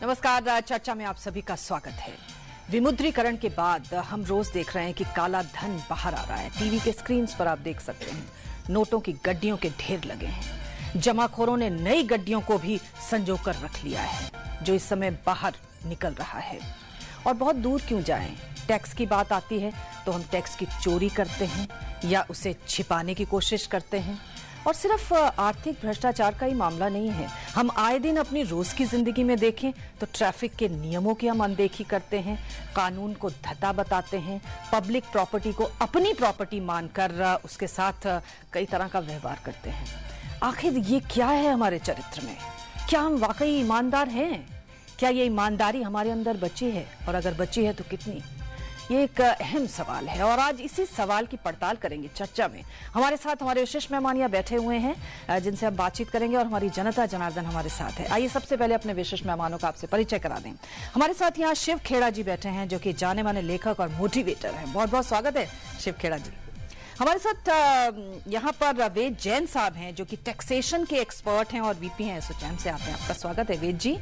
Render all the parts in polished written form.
नमस्कार, चर्चा में आप सभी का स्वागत है। विमुद्रीकरण के बाद हम रोज देख रहे हैं कि काला धन बाहर आ रहा है। टीवी के स्क्रीन पर आप देख सकते हैं नोटों की गड्डियों के ढेर लगे हैं। जमाखोरों ने नई गड्डियों को भी संजोकर रख लिया है, जो इस समय बाहर निकल रहा है। और बहुत दूर क्यों जाएं, टैक्स की बात आती है तो हम टैक्स की चोरी करते हैं या उसे छिपाने की कोशिश करते हैं। और सिर्फ आर्थिक भ्रष्टाचार का ही मामला नहीं है। हम आए दिन अपनी रोज की जिंदगी में देखें तो ट्रैफिक के नियमों की हम अनदेखी करते हैं, कानून को धत्ता बताते हैं, पब्लिक प्रॉपर्टी को अपनी प्रॉपर्टी मानकर उसके साथ कई तरह का व्यवहार करते हैं। आखिर ये क्या है हमारे चरित्र में? क्या हम वाकई ईमानदार हैं? क्या ये ईमानदारी हमारे अंदर बची है, और अगर बची है तो कितनी? ये एक अहम सवाल है और आज इसी सवाल की पड़ताल करेंगे चर्चा में। हमारे साथ हमारे विशेष मेहमान यहाँ बैठे हुए हैं जिनसे हम बातचीत करेंगे, और हमारी जनता जनार्दन हमारे साथ है। आइए सबसे पहले अपने विशेष मेहमानों का आपसे परिचय करा दें। हमारे साथ यहाँ शिव खेड़ा जी बैठे हैं, जो कि जाने माने लेखक और मोटिवेटर हैं। बहुत बहुत स्वागत है शिव खेड़ा जी। हमारे साथ यहाँ पर वेद जैन साहब हैं, जो कि टैक्सेशन के एक्सपर्ट हैं और वीपी हैं एसोचैम से। आते हैं, आपका स्वागत है वेद जी।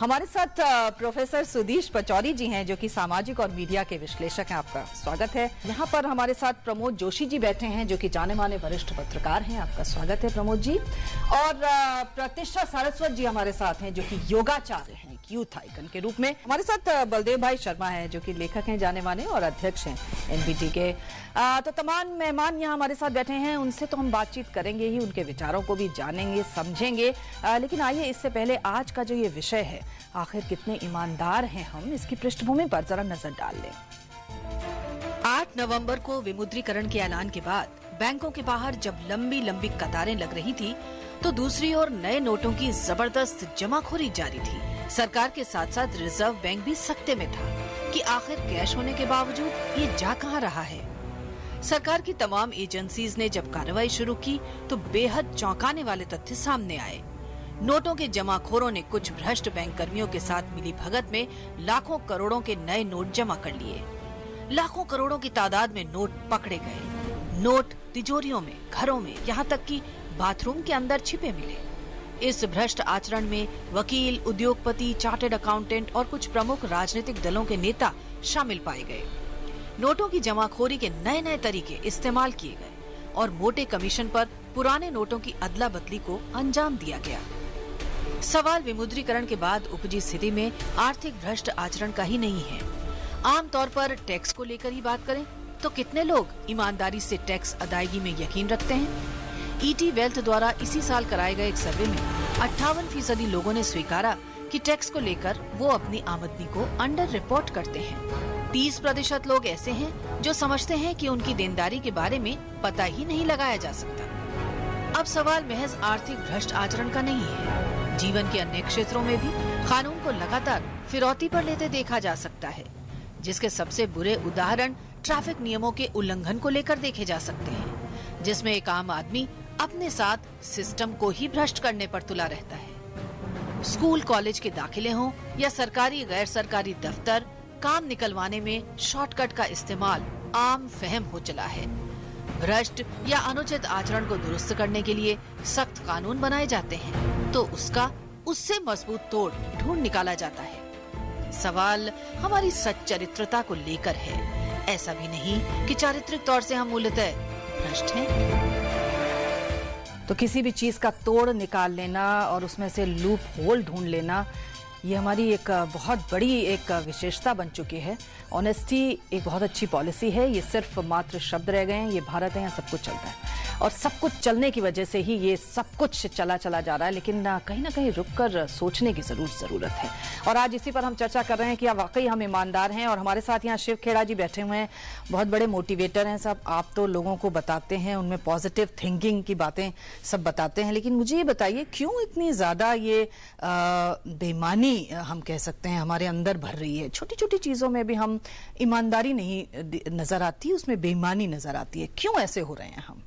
हमारे साथ प्रोफेसर सुधीश पचौरी जी हैं, जो कि सामाजिक और मीडिया के विश्लेषक हैं। आपका स्वागत है। यहाँ पर हमारे साथ प्रमोद जोशी जी बैठे हैं, जो कि जाने माने वरिष्ठ पत्रकार हैं। आपका स्वागत है प्रमोद जी। और प्रतिष्ठा सारस्वत जी हमारे साथ हैं, जो कि योगाचार्य हैं यूथ आइकन के रूप में। हमारे साथ बलदेव भाई शर्मा है, जो कि लेखक हैं जाने माने और अध्यक्ष हैं एनबीटी के। तो तमाम मेहमान यहाँ हमारे साथ बैठे हैं, उनसे तो हम बातचीत करेंगे ही, उनके विचारों को भी जानेंगे समझेंगे। लेकिन आइए इससे पहले आज का जो ये विषय है, आखिर कितने ईमानदार हैं हम, इसकी पृष्ठभूमि पर जरा नजर डाल लें। 8 नवंबर को विमुद्रीकरण के ऐलान के बाद बैंकों के बाहर जब लंबी लंबी कतारें लग रही थी, तो दूसरी ओर नए नोटों की जबरदस्त जमाखोरी जारी थी। सरकार के साथ साथ रिजर्व बैंक भी सकते में था कि आखिर कैश होने के बावजूद ये जा कहां रहा है। सरकार की तमाम एजेंसीज ने जब कार्रवाई शुरू की तो बेहद चौंकाने वाले तथ्य सामने आए। नोटों के जमाखोरों ने कुछ भ्रष्ट बैंक कर्मियों के साथ मिली भगत में लाखों करोड़ों के नए नोट जमा कर लिए। लाखों करोड़ों की तादाद में नोट पकड़े गए। नोट तिजोरियों में, घरों में, यहाँ तक कि बाथरूम के अंदर छिपे मिले। इस भ्रष्ट आचरण में वकील, उद्योगपति, चार्टर्ड अकाउंटेंट और कुछ प्रमुख राजनीतिक दलों के नेता शामिल पाए गए। नोटों की जमाखोरी के नए नए तरीके इस्तेमाल किए गए और मोटे कमीशन पर पुराने नोटों की अदला बदली को अंजाम दिया गया। सवाल विमुद्रीकरण के बाद उपजी स्थिति में आर्थिक भ्रष्ट आचरण का ही नहीं है। आमतौर पर टैक्स को लेकर ही बात करें तो कितने लोग ईमानदारी से टैक्स अदायगी में यकीन रखते हैं? ईटी वेल्थ द्वारा इसी साल कराए गए एक सर्वे में 58% लोगों ने स्वीकारा कि टैक्स को लेकर वो अपनी आमदनी को अंडर रिपोर्ट करते हैं। 30% लोग ऐसे हैं जो समझते हैं कि उनकी देनदारी के बारे में पता ही नहीं लगाया जा सकता। अब सवाल महज आर्थिक भ्रष्ट आचरण का नहीं है। जीवन के अन्य क्षेत्रों में भी कानून को लगातार फिरौती पर लेते देखा जा सकता है, जिसके सबसे बुरे उदाहरण ट्रैफिक नियमों के उल्लंघन को लेकर देखे जा सकते हैं, जिसमें एक आम आदमी अपने साथ सिस्टम को ही भ्रष्ट करने पर तुला रहता है। स्कूल कॉलेज के दाखिले हों या सरकारी गैर सरकारी दफ्तर, काम निकलवाने में शॉर्टकट का इस्तेमाल आम फहम हो चला है। भ्रष्ट या अनुचित आचरण को दुरुस्त करने के लिए सख्त कानून बनाए जाते हैं तो उससे मजबूत तोड़ ढूंढ निकाला जाता है। सवाल हमारी सच्चरित्रता को लेकर है, ऐसा भी नहीं कि चारित्रिक तौर से हम मूलतः भ्रष्ट हैं। तो किसी भी चीज का तोड़ निकाल लेना और उसमें से लूप होल ढूंढ लेना, ये हमारी एक बहुत बड़ी एक विशेषता बन चुकी है। ऑनेस्टी एक बहुत अच्छी पॉलिसी है। ये सिर्फ मात्र शब्द रह गए हैं। ये भारत है, यहाँ सब कुछ चलता है और सब कुछ चलने की वजह से ही ये सब कुछ चला जा रहा है। लेकिन कहीं ना कहीं रुककर सोचने की जरूरत है। और आज इसी पर हम चर्चा कर रहे हैं कि वाकई हम ईमानदार हैं। और हमारे साथ यहाँ शिव खेड़ा जी बैठे हुए हैं, बहुत बड़े मोटिवेटर हैं सब। आप तो लोगों को बताते हैं, उनमें पॉजिटिव थिंकिंग की बातें सब बताते हैं। लेकिन मुझे ये बताइए, क्यों इतनी ज्यादा ये बेईमानी हम कह सकते हैं हमारे अंदर भर रही है? छोटी छोटी चीजों में भी हम ईमानदारी नहीं नजर आती, उसमें बेईमानी नजर आती है। क्यों ऐसे हो रहे हैं हम?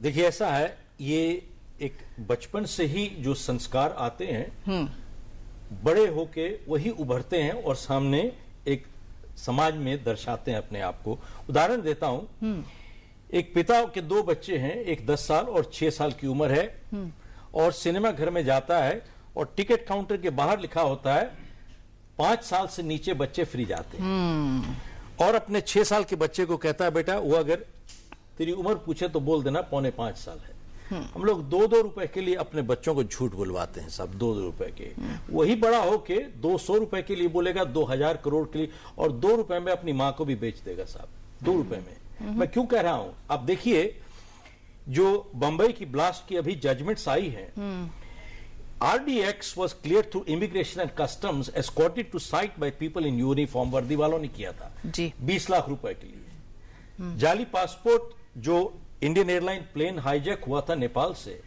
देखिए, ऐसा है, ये एक बचपन से ही जो संस्कार आते हैं, बड़े होके वही उभरते हैं और सामने एक समाज में दर्शाते हैं अपने आप को। उदाहरण देता हूं, एक पिता के 2 बच्चे हैं, एक 10 साल और 6 साल की उम्र है, और सिनेमा घर में जाता है और टिकट काउंटर के बाहर लिखा होता है 5 साल से नीचे बच्चे फ्री जाते हैं और अपने 6 साल के बच्चे को कहता है बेटा वो अगर तेरी उम्र पूछे तो बोल देना 4.25 साल है। हम लोग 2-2 रुपए के लिए अपने बच्चों को झूठ बुलवाते हैं सब, 2 रुपए के। वही बड़ा होके 200 रुपए के लिए बोलेगा 2000 करोड़ के लिए, और 2 रुपए में अपनी मां को भी बेच देगा साहब, 2 रुपए में। मैं क्यों कह रहा हूं, आप देखिए जो बंबई की ब्लास्ट की अभी जजमेंट्स आई हैं, RDX was cleared through immigration and customs escorted to site by people in uniform, वर्दी वालों ने किया था जी 20 लाख रुपए के लिए। जाली पासपोर्ट, जो इंडियन एयरलाइन प्लेन हाईजैक हुआ था नेपाल से,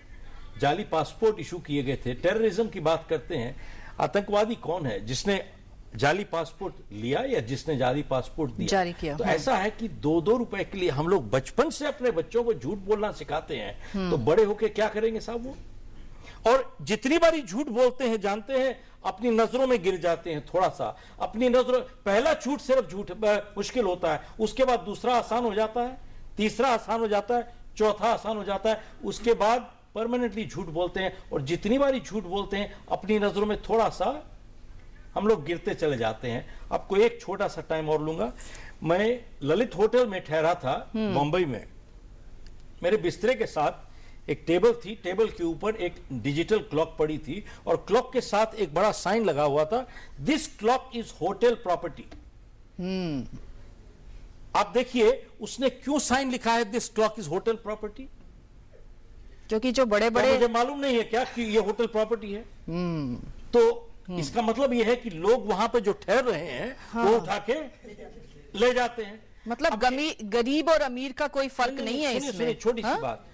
जाली पासपोर्ट इशू किए गए थे। टेररिज्म की बात करते हैं, आतंकवादी कौन है, जिसने जाली पासपोर्ट लिया या जिसने जाली पासपोर्ट दिया, जारी किया। तो ऐसा है कि 2-2 रुपए के लिए हम लोग बचपन से अपने बच्चों को झूठ बोलना सिखाते हैं, तो बड़े होके क्या करेंगे साहब वो। और जितनी बारी झूठ बोलते हैं जानते हैं अपनी नजरों में गिर जाते हैं, थोड़ा सा अपनी नजरों, पहला झूठ सिर्फ झूठ मुश्किल होता है, उसके बाद दूसरा आसान हो जाता है, तीसरा आसान हो जाता है, चौथा आसान हो जाता है, उसके बाद परमानेंटली झूठ बोलते हैं। और जितनी बारी झूठ बोलते हैं अपनी नजरों में थोड़ा सा हम लोग गिरते चले जाते हैं। आपको एक छोटा सा टाइम और लूंगा। मैं ललित होटल में ठहरा था मुंबई में, मेरे बिस्तरे के साथ एक टेबल थी, टेबल के ऊपर एक डिजिटल क्लॉक पड़ी थी और क्लॉक के साथ एक बड़ा साइन लगा हुआ था, this clock is hotel property. आप देखिए उसने क्यों साइन लिखा है this clock is hotel property, क्योंकि जो बड़े बड़े, मुझे मालूम नहीं है क्या कि ये होटल प्रॉपर्टी है। तो इसका मतलब ये है कि लोग वहां पे जो ठहर रहे हैं वो उठा के ले जाते हैं। मतलब गरीब और अमीर का कोई फर्क नहीं है इसमें। छोटी सी बात,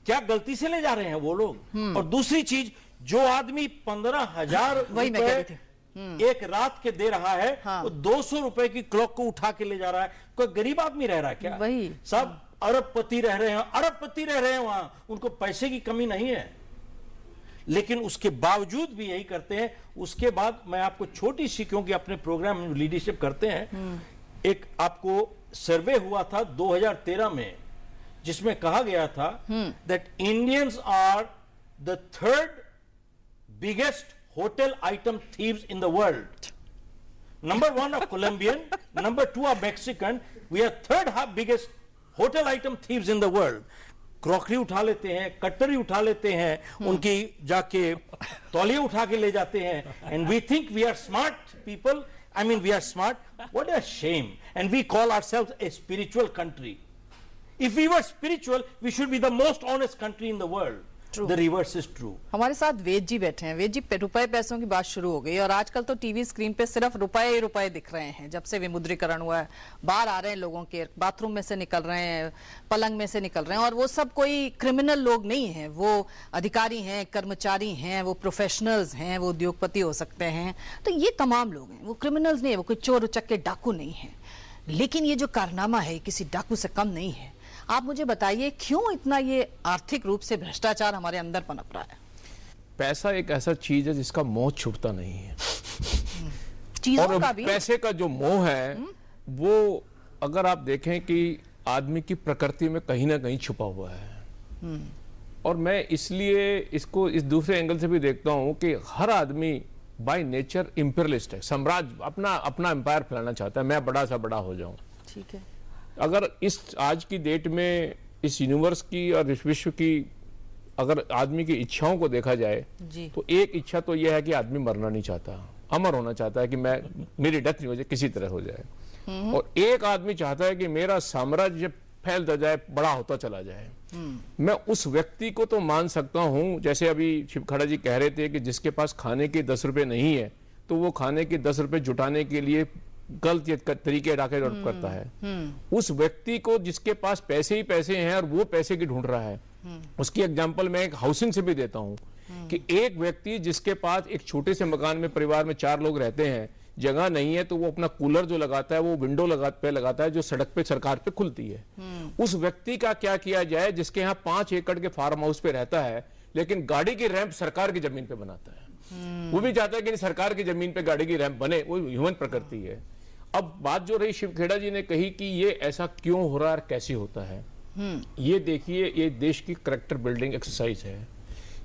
क्या गलती से ले जा रहे हैं वो लोग। और दूसरी चीज, जो आदमी 15,000 रुपए एक रात के दे रहा है, वो 200 रुपए की क्लॉक को उठा के ले जा रहा है। कोई गरीब आदमी रह रहा है क्या? वही सब अरबपति रह रहे हैं, अरबपति रह रहे हैं वहां, उनको पैसे की कमी नहीं है, लेकिन उसके बावजूद भी यही करते हैं। उसके बाद मैं आपको छोटी सी, क्योंकि अपने प्रोग्राम में लीडरशिप करते हैं, एक आपको सर्वे हुआ था 2013 में जिसमें कहा गया था that Indians are the 3rd biggest hotel item thieves in the world. Number 1 are Colombian, number 2 are Mexican, we are 3rd biggest hotel item thieves in the world. Crockery उठा लेते हैं, कटरी उठा लेते हैं, उनकी जाके तौलिए उठा के ले जाते हैं, and we think we are smart people, I mean we are smart, what a shame, and we call ourselves a spiritual country. If we were spiritual, we should be the most honest country in the world. True. The reverse is true. हमारे साथ वेद जी बैठे हैं। वेद जी, रुपए पैसों की बात शुरू हो गई और आजकल तो टीवी स्क्रीन पे सिर्फ रुपए ही रुपए दिख रहे हैं। जब से विमुद्रीकरण हुआ है, बाहर आ रहे हैं लोगों के, बाथरूम में से निकल रहे हैं, पलंग में से निकल रहे हैं, और वो सब कोई क्रिमिनल लोग नहीं हैं, वो अधिकारी हैं, कर्मचारी हैं, वो प्रोफेशनल्स हैं, वो उद्योगपति हो सकते हैं। तो ये तमाम लोग हैं, वो क्रिमिनल्स नहीं है, वो कोई चोर उचक्के डाकू नहीं है। लेकिन ये जो कारनामा है किसी डाकू से कम नहीं है। आप मुझे बताइए क्यों इतना ये आर्थिक रूप से भ्रष्टाचार हमारे अंदर पनप रहा है? पैसा एक ऐसा चीज है जिसका मोह छूटता नहीं है। चीजों और का भी, पैसे का जो मोह है वो अगर आप देखें कि आदमी की प्रकृति में कहीं ना कहीं छुपा हुआ है। और मैं इसलिए इसको इस दूसरे एंगल से भी देखता हूं कि हर आदमी बाय नेचर इंपीरियलिस्ट है, साम्राज्य, अपना एम्पायर फैलाना चाहता है, मैं बड़ा सा बड़ा हो जाऊं। ठीक है। अगर इस आज की डेट में इस यूनिवर्स की और इस विश्व की अगर आदमी की इच्छाओं को देखा जाए तो एक इच्छा तो यह है कि आदमी मरना नहीं चाहता, अमर होना चाहता है कि मेरी डेथ नहीं हो जाए, किसी तरह हो जाए। और एक आदमी चाहता है कि मेरा साम्राज्य फैलता जाए, बड़ा होता चला जाए। मैं उस व्यक्ति को तो मान सकता हूं, जैसे अभी शिवखड़ा जी कह रहे थे कि जिसके पास खाने के 10 रुपए नहीं है तो वो खाने के 10 रुपए जुटाने के लिए गलत तरीके करता है। उस व्यक्ति को जिसके पास पैसे ही पैसे हैं और वो पैसे की ढूंढ रहा है, उसकी एग्जांपल मैं एक हाउसिंग से भी देता हूं कि एक व्यक्ति जिसके पास एक छोटे से मकान में परिवार में 4 लोग रहते हैं, जगह नहीं है, तो वो अपना कूलर जो लगाता है वो विंडो लगाता है जो सड़क पे सरकार पे खुलती है। उस व्यक्ति का क्या किया जाए जिसके यहाँ 5 एकड़ के फार्म हाउस पे रहता है लेकिन गाड़ी की रैंप सरकार की जमीन पे बनाता है। वो भी चाहता है कि सरकार की जमीन पे गाड़ी की रैंप बने, वो ह्यूमन प्रकृति है। अब बात जो रही शिवखेड़ा जी ने कही कि ये ऐसा क्यों हो रहा है और कैसे होता है, ये देखिए, ये देश की कैरेक्टर बिल्डिंग एक्सरसाइज है।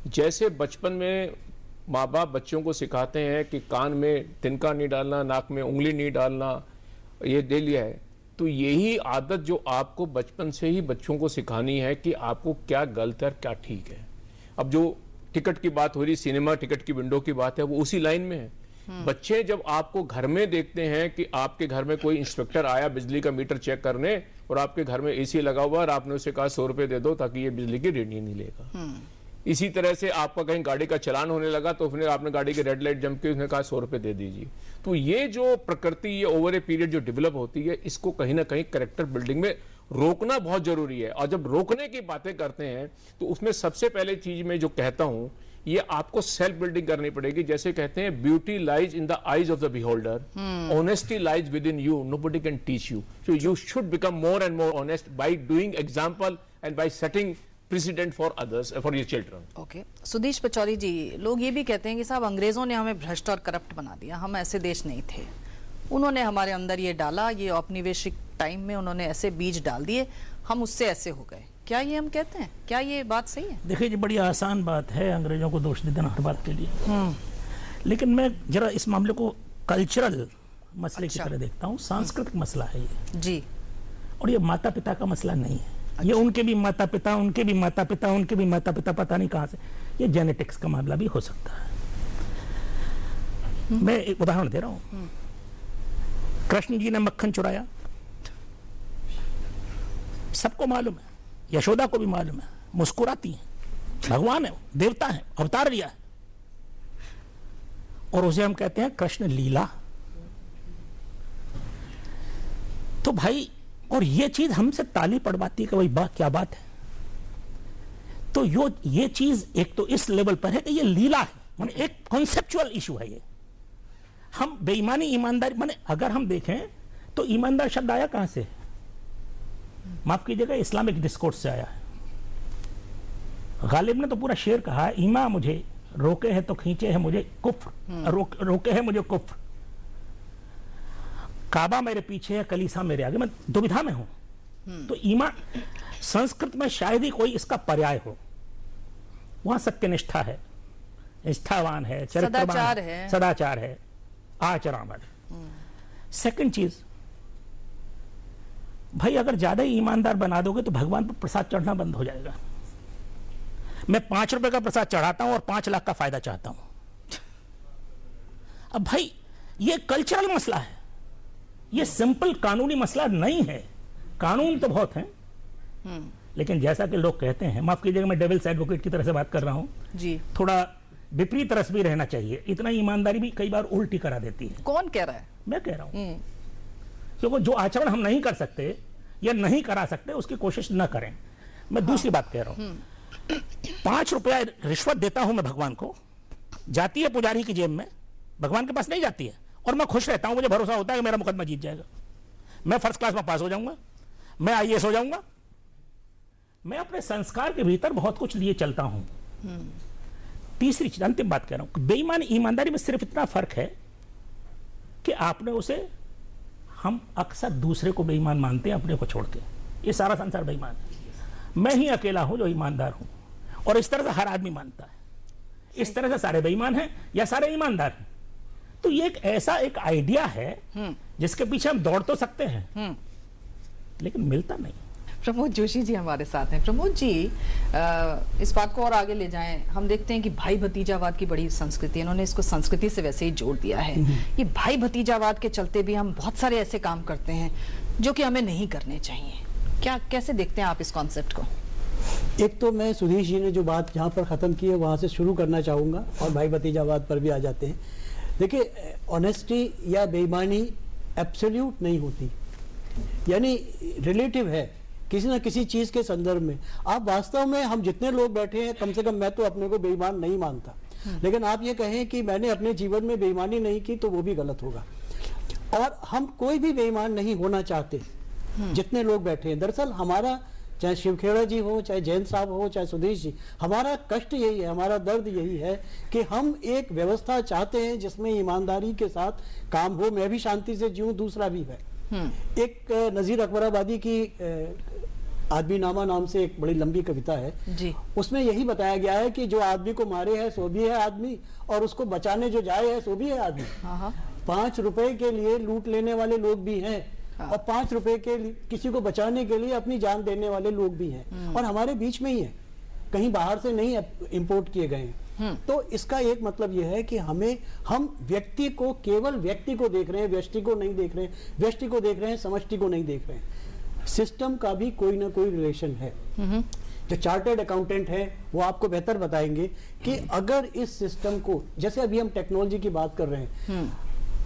जैसे बचपन में माँ बाप बच्चों को सिखाते हैं कि कान में तिनका नहीं डालना, नाक में उंगली नहीं डालना, ये दे लिया है, तो यही आदत जो आपको बचपन से ही बच्चों को सिखानी है कि आपको क्या गलत है और क्या ठीक है। अब जो टिकट की बात हो रही, सिनेमा टिकट की विंडो की बात है, वो उसी लाइन में है। बच्चे जब आपको घर में देखते हैं कि आपके घर में कोई इंस्पेक्टर आया बिजली का मीटर चेक करने और आपके घर में एसी लगा हुआ और आपने उसे कहा 100 रुपए दे दो ताकि ये बिजली की रीडिंग नहीं लेगा। इसी तरह से आपका कहीं गाड़ी का चलान होने लगा तो फिर आपने गाड़ी की रेड लाइट जम के उसने कहा 100 रुपए दे दीजिए। तो ये जो प्रकृति, ये ओवर ए पीरियड जो डेवलप होती है, इसको कहीं ना कहीं कैरेक्टर बिल्डिंग में रोकना बहुत जरूरी है। और जब रोकने की बातें करते हैं तो उसमें सबसे पहले चीज मैं जो कहता हूं, ये आपको सेल्फ बिल्डिंग करनी पड़ेगी। जैसे कहते हैं beauty lies in the eyes of the beholder, honesty lies within you, nobody can teach you, so you should become more and more honest by doing example and by setting precedent for others, for your children. Okay, Sudhish Pachauri ji, लोग ये भी कहते हैं कि साहब अंग्रेजों ने हमें भ्रष्ट और करप्ट बना दिया, हम ऐसे देश नहीं थे, उन्होंने हमारे अंदर ये डाला, ये औपनिवेशिक टाइम में उन्होंने ऐसे बीज डाल दिए, हम उससे ऐसे हो गए। क्या ये हम कहते हैं? क्या ये बात सही है? देखिए जी, बड़ी आसान बात है अंग्रेजों को दोष दे देना हर बात के लिए, लेकिन मैं जरा इस मामले को कल्चरल मसले की तरह देखता हूँ। सांस्कृतिक मसला है ये जी, और ये माता पिता का मसला नहीं है। ये उनके भी माता पिता, उनके भी माता पिता, उनके भी माता पिता, पता नहीं कहाँ से, ये जेनेटिक्स का मामला भी हो सकता है। मैं एक उदाहरण दे रहा हूँ। कृष्ण जी ने मक्खन चुराया, सबको मालूम है, यशोदा को भी मालूम है, मुस्कुराती है, भगवान है, देवता है, अवतार लिया है, और उसे हम कहते हैं कृष्ण लीला। तो भाई, और ये चीज हमसे ताली पड़वाती है कि भाई वाह क्या बात है। तो ये चीज एक तो इस लेवल पर है कि ये लीला है, माने एक कॉन्सेप्चुअल इशू है ये। हम बेईमानी ईमानदारी, माने अगर हम देखें तो ईमानदार शब्द आया कहां से? माफ कीजिएगा, इस्लामिक डिस्कोर्स से आया है। गालिब ने तो पूरा शेर कहा है, ईमा मुझे रोके है तो खींचे है मुझे कुफ्र, रोके है मुझे कुफ्र, काबा मेरे पीछे है कलीसा मेरे आगे, मैं दुविधा में हूं। तो ईमान संस्कृत में शायद ही कोई इसका पर्याय हो। वहां सत्यनिष्ठा है, निष्ठावान है, चरित्रवान है, सदाचार है, आचरण। सेकंड चीज, भाई अगर ज्यादा ही ईमानदार बना दोगे तो भगवान पर प्रसाद चढ़ना बंद हो जाएगा। मैं 5 रुपए का प्रसाद चढ़ाता हूं और 5 लाख का फायदा चाहता हूं। अब भाई ये कल्चरल मसला है, ये सिंपल कानूनी मसला नहीं है। कानून तो बहुत हैं, लेकिन जैसा कि लोग कहते हैं, माफ कीजिएगा मैं डेविल्स एडवोकेट की तरह से बात कर रहा हूं जी, थोड़ा विपरीत रस भी रहना चाहिए। इतना ईमानदारी भी कई बार उल्टी करा देती है। कौन कह रहा है? मैं कह रहा हूं, क्योंकि जो आचरण हम नहीं कर सकते या नहीं करा सकते उसकी कोशिश न करें। मैं दूसरी बात कह रहा हूं, 5 रुपया रिश्वत देता हूं मैं भगवान को, जाती है पुजारी की जेब में, भगवान के पास नहीं जाती है, और मैं खुश रहता हूं, मुझे भरोसा होता है कि मेरा मुकदमा जीत जाएगा, मैं फर्स्ट क्लास में पास हो जाऊंगा, मैं IAS हो जाऊंगा। मैं अपने संस्कार के भीतर बहुत कुछ लिए चलता हूं। तीसरी चीज, अंतिम बात कह रहा हूं, बेईमानी ईमानदारी में सिर्फ इतना फर्क है कि आपने उसे, हम अक्सर दूसरे को बेईमान मानते हैं अपने को छोड़ के। ये सारा संसार बेईमान है, मैं ही अकेला हूं जो ईमानदार हूं, और इस तरह से हर आदमी मानता है। इस तरह से सारे बेईमान हैं या सारे ईमानदार हैं। तो ये एक ऐसा एक आइडिया है जिसके पीछे हम दौड़ तो सकते हैं, लेकिन मिलता नहीं। प्रमोद जोशी जी हमारे साथ हैं। प्रमोद जी, इस बात को और आगे ले जाएं, हम देखते हैं कि भाई भतीजावाद की बड़ी संस्कृति है, इन्होंने इसको संस्कृति से वैसे ही जोड़ दिया है। ये भाई भतीजावाद के चलते भी हम बहुत सारे ऐसे काम करते हैं जो कि हमें नहीं करने चाहिए। क्या, कैसे देखते हैं आप इस कॉन्सेप्ट को? एक तो मैं सुधीश जी ने जो बात जहाँ पर ख़त्म की है वहाँ से शुरू करना चाहूँगा, और भाई भतीजावाद पर भी आ जाते हैं। देखिए, ऑनेस्टी या बेईमानी एब्सोल्यूट नहीं होती, यानी रिलेटिव है किसी न किसी चीज़ के संदर्भ में। आप वास्तव में, हम जितने लोग बैठे हैं, कम से कम मैं तो अपने को बेईमान नहीं मानता, लेकिन आप ये कहें कि मैंने अपने जीवन में बेईमानी नहीं की तो वो भी गलत होगा। और हम कोई भी बेईमान नहीं होना चाहते, जितने लोग बैठे हैं। दरअसल हमारा, चाहे शिवखेड़ा जी हो, चाहे जैन साहब हो, चाहे सुधीश जी, हमारा कष्ट यही है, हमारा दर्द यही है कि हम एक व्यवस्था चाहते हैं जिसमें ईमानदारी के साथ काम हो, मैं भी शांति से जीऊं, दूसरा भी है। एक नज़ीर अकबराबादी की आदमी नामा नाम से एक बड़ी लंबी कविता है जी। उसमें यही बताया गया है कि जो आदमी को मारे है सो भी है आदमी, और उसको बचाने जो जाए है सो भी है आदमी। 5 रुपए के लिए लूट लेने वाले लोग भी हैं, और 5 रुपए के लिए किसी को बचाने के लिए अपनी जान देने वाले लोग भी हैं, और हमारे बीच में ही है, कहीं बाहर से नहीं इंपोर्ट किए गए हैं। तो इसका एक मतलब यह है कि हम व्यक्ति को, केवल व्यक्ति को देख रहे हैं, व्यष्टि को नहीं देख रहे हैं, व्यष्टि को देख रहे हैं, समष्टि को नहीं देख रहे हैं। सिस्टम का भी कोई ना कोई रिलेशन है। जो चार्टर्ड अकाउंटेंट है वो आपको बेहतर बताएंगे कि अगर इस सिस्टम को, जैसे अभी हम टेक्नोलॉजी की बात कर रहे हैं,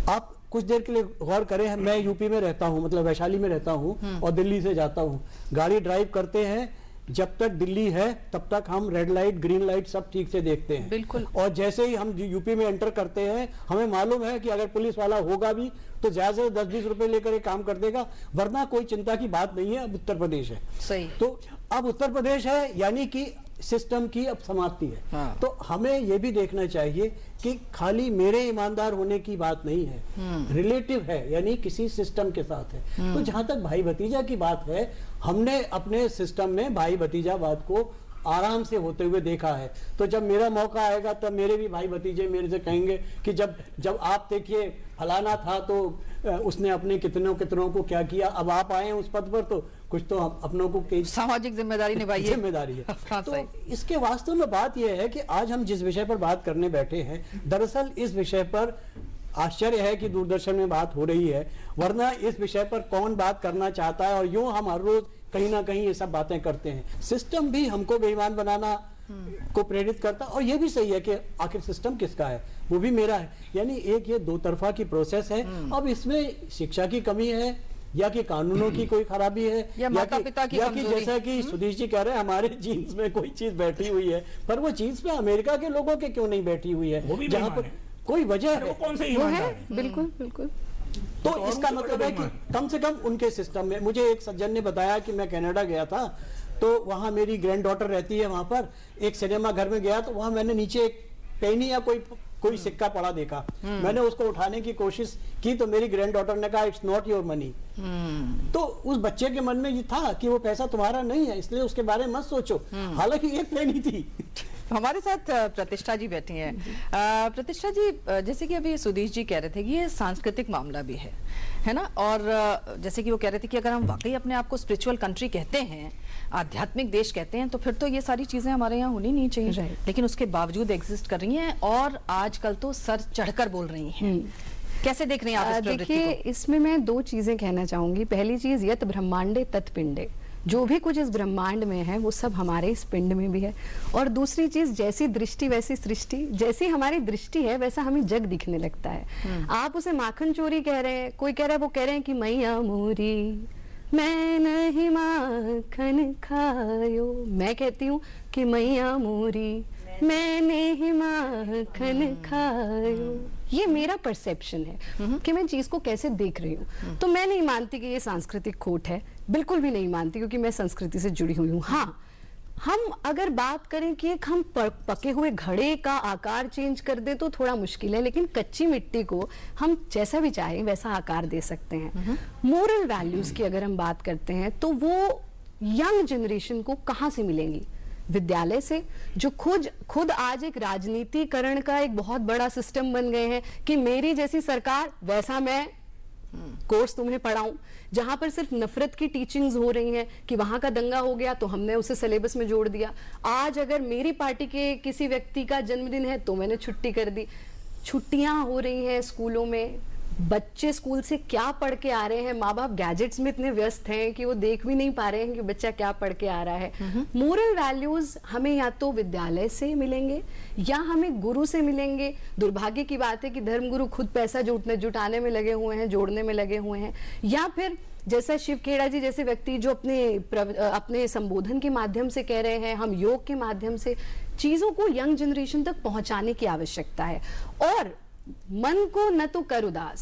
आप कुछ देर के लिए गौर करें, मैं यूपी में रहता हूं, मतलब वैशाली में रहता हूं और दिल्ली से जाता हूं, गाड़ी ड्राइव करते हैं, जब तक दिल्ली है तब तक हम रेड लाइट ग्रीन लाइट सब ठीक से देखते हैं, बिल्कुल। और जैसे ही हम यूपी में एंटर करते हैं हमें मालूम है कि अगर पुलिस वाला होगा भी तो ज्यादा से 10-20 रुपए लेकर एक काम कर देगा, वरना कोई चिंता की बात नहीं है। अब उत्तर प्रदेश है, सही। तो अब उत्तर प्रदेश है यानी कि सिस्टम की अब समाप्ति है। हाँ। तो हमें यह भी देखना चाहिए कि खाली मेरे ईमानदार होने की बात नहीं है, रिलेटिव है, यानी किसी सिस्टम के साथ है। तो जहां तक भाई भतीजा की बात है, हमने अपने सिस्टम में भाई भतीजावाद को आराम से होते हुए देखा है। तो जब मेरा मौका आएगा तब मेरे भी भाई भतीजे मेरे से कहेंगे कि जब आप देखिए फलाना था तो उसने अपने कितनों को क्या किया, अब आप आए उस पद पर तो कुछ तो अपनों को सामाजिक जिम्मेदारी निभाइए, जिम्मेदारी है। हाँ, तो इसके वास्तव में बात यह है कि आज हम जिस विषय पर बात करने बैठे हैं, दरअसल इस विषय पर आश्चर्य है कि दूरदर्शन में बात हो रही है, वरना इस विषय पर कौन बात करना चाहता है, और यूं हम हर रोज कहीं ना कहीं ये सब बातें करते हैं। सिस्टम भी हमको बेईमान बनाना को प्रेरित करता, और ये भी सही है कि आखिर सिस्टम किसका है, वो भी मेरा है, यानी एक ये दो तरफा की प्रोसेस है। अब इसमें शिक्षा की कमी है, या कि कानूनों की कोई खराबी है, या माता पिता की कमजोरी। जैसा कि सुधीश जी कह रहे हैं हमारे जीन्स में कोई चीज बैठी हुई है, पर वो चीज में अमेरिका के लोगों के क्यों नहीं बैठी हुई है, जहाँ पर कोई वजह है, कौन से वो है, बिल्कुल बिल्कुल। तो इसका मतलब है कि कम से कम उनके सिस्टम में, मुझे एक सज्जन ने बताया कि मैं कनाडा गया था, तो वहां मेरी ग्रैंड डॉटर रहती है, वहां पर एक सिनेमा घर में गया, तो वहां मैंने नीचे एक पेनी या कोई सिक्का पड़ा देखा, मैंने उसको उठाने की कोशिश की, तो मेरी ग्रैंड डॉटर ने कहा इट्स नॉट योर मनी। तो उस बच्चे के मन में ये था कि वो पैसा तुम्हारा नहीं है, इसलिए उसके बारे में मत सोचो, हालांकि एक पेनी थी। हमारे साथ प्रतिष्ठा जी बैठी हैं। प्रतिष्ठा जी, जैसे कि अभी सुधीश जी कह रहे थे कि ये सांस्कृतिक मामला भी है ना, और जैसे कि वो कह रहे थे कि अगर हम वाकई अपने आप को स्पिरिचुअल कंट्री कहते हैं, आध्यात्मिक देश कहते हैं, तो फिर तो ये सारी चीजें हमारे यहाँ होनी नहीं चाहिए, लेकिन उसके बावजूद एग्जिस्ट कर रही हैं, और आजकल तो सर चढ़कर बोल रही हैं। कैसे देख रही हैं आप इस प्रवृत्ति को? देखिए, इसमें मैं 2 चीजें कहना चाहूंगी। पहली चीज, यत ब्रह्मांडे तत् पिंडे, जो भी कुछ इस ब्रह्मांड में है वो सब हमारे इस पिंड में भी है। और दूसरी चीज, जैसी दृष्टि वैसी सृष्टि, जैसी हमारी दृष्टि है वैसा हमें जग दिखने लगता है। आप उसे माखन चोरी कह रहे हैं, कोई कह रहा है, वो कह रहे हैं कि मैया मोरी मैं नहीं माखन खायो, मैं कहती हूँ कि मैया मोरी मैंने ही माखन खायो। ये मेरा परसेप्शन है कि मैं चीज को कैसे देख रही हूँ। तो मैं नहीं मानती कि ये सांस्कृतिक खोट है, बिल्कुल भी नहीं मानती, क्योंकि मैं संस्कृति से जुड़ी हुई हूँ। हाँ, हम अगर बात करें कि एक हम पके हुए घड़े का आकार चेंज कर दें तो थोड़ा मुश्किल है, लेकिन कच्ची मिट्टी को हम जैसा भी चाहें वैसा आकार दे सकते हैं। मोरल वैल्यूज की अगर हम बात करते हैं तो वो यंग जनरेशन को कहाँ से मिलेंगी? विद्यालय से, जो खुद आज एक राजनीतिकरण का एक बहुत बड़ा सिस्टम बन गए हैं कि मेरी जैसी सरकार वैसा मैं कोर्स तुम्हें पढ़ाऊं, जहां पर सिर्फ नफरत की टीचिंग्स हो रही हैं कि वहां का दंगा हो गया तो हमने उसे सिलेबस में जोड़ दिया। आज अगर मेरी पार्टी के किसी व्यक्ति का जन्मदिन है तो मैंने छुट्टी कर दी। छुट्टियां हो रही हैं स्कूलों में, बच्चे स्कूल से क्या पढ़ के आ रहे हैं, माँ बाप गैजेट्स में इतने व्यस्त हैं कि वो देख भी नहीं पा रहे हैं कि बच्चा क्या पढ़ के आ रहा है। मोरल वैल्यूज हमें या तो विद्यालय से मिलेंगे या हमें गुरु से मिलेंगे। दुर्भाग्य की बात है कि धर्मगुरु खुद पैसा जुटाने में लगे हुए हैं, जोड़ने में लगे हुए हैं, या फिर जैसा शिव खेड़ा जी जैसे व्यक्ति जो अपने संबोधन के माध्यम से कह रहे हैं, हम योग के माध्यम से चीजों को यंग जनरेशन तक पहुंचाने की आवश्यकता है। और मन को न तो कर उदास,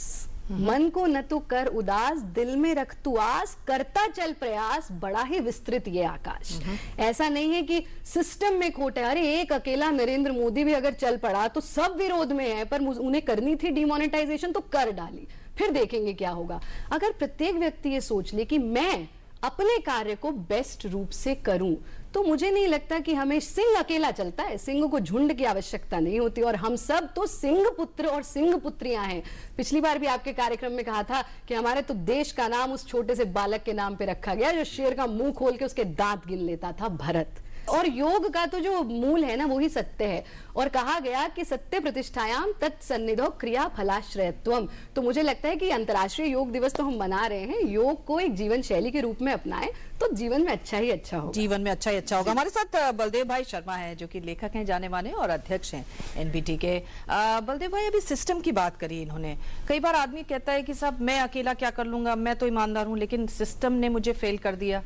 मन को न तो कर उदास, दिल में रख तू आस, करता चल प्रयास, बड़ा ही विस्तृत ये आकाश। ऐसा नहीं है कि सिस्टम में खोट है, अरे एक अकेला नरेंद्र मोदी भी अगर चल पड़ा तो सब विरोध में है, पर उन्हें करनी थी डिमोनेटाइजेशन तो कर डाली, फिर देखेंगे क्या होगा। अगर प्रत्येक व्यक्ति ये सोच ले कि मैं अपने कार्य को बेस्ट रूप से करूं। तो मुझे नहीं लगता कि हमें सिंह अकेला चलता है, सिंह को झुंड की आवश्यकता नहीं होती, और हम सब तो सिंह पुत्र और सिंह पुत्रियां हैं। पिछली बार भी आपके कार्यक्रम में कहा था कि हमारे तो देश का नाम उस छोटे से बालक के नाम पे रखा गया जो शेर का मुंह खोल के उसके दांत गिन लेता था, भरत। और योग का तो जो मूल है ना वही सत्य है, और कहा गया कि सत्य प्रतिष्ठायाम तत्सन्निधो क्रिया फलाश्रयत्वम। तो मुझे लगता है कि अंतर्राष्ट्रीय योग दिवस तो हम मना रहे हैं, योग को एक जीवन शैली के रूप में अपनाएं तो जीवन में अच्छा ही अच्छा होगा। जीवन में अच्छा ही अच्छा होगा। हमारे साथ बलदेव भाई शर्मा है जो कि लेखक हैं जाने माने और अध्यक्ष हैं एनबीटी के। बलदेव भाई, अभी सिस्टम की बात करी इन्होंने। कई बार आदमी कहता है कि साहब मैं अकेला क्या कर लूंगा, मैं तो ईमानदार हूं, लेकिन सिस्टम ने मुझे फेल कर दिया।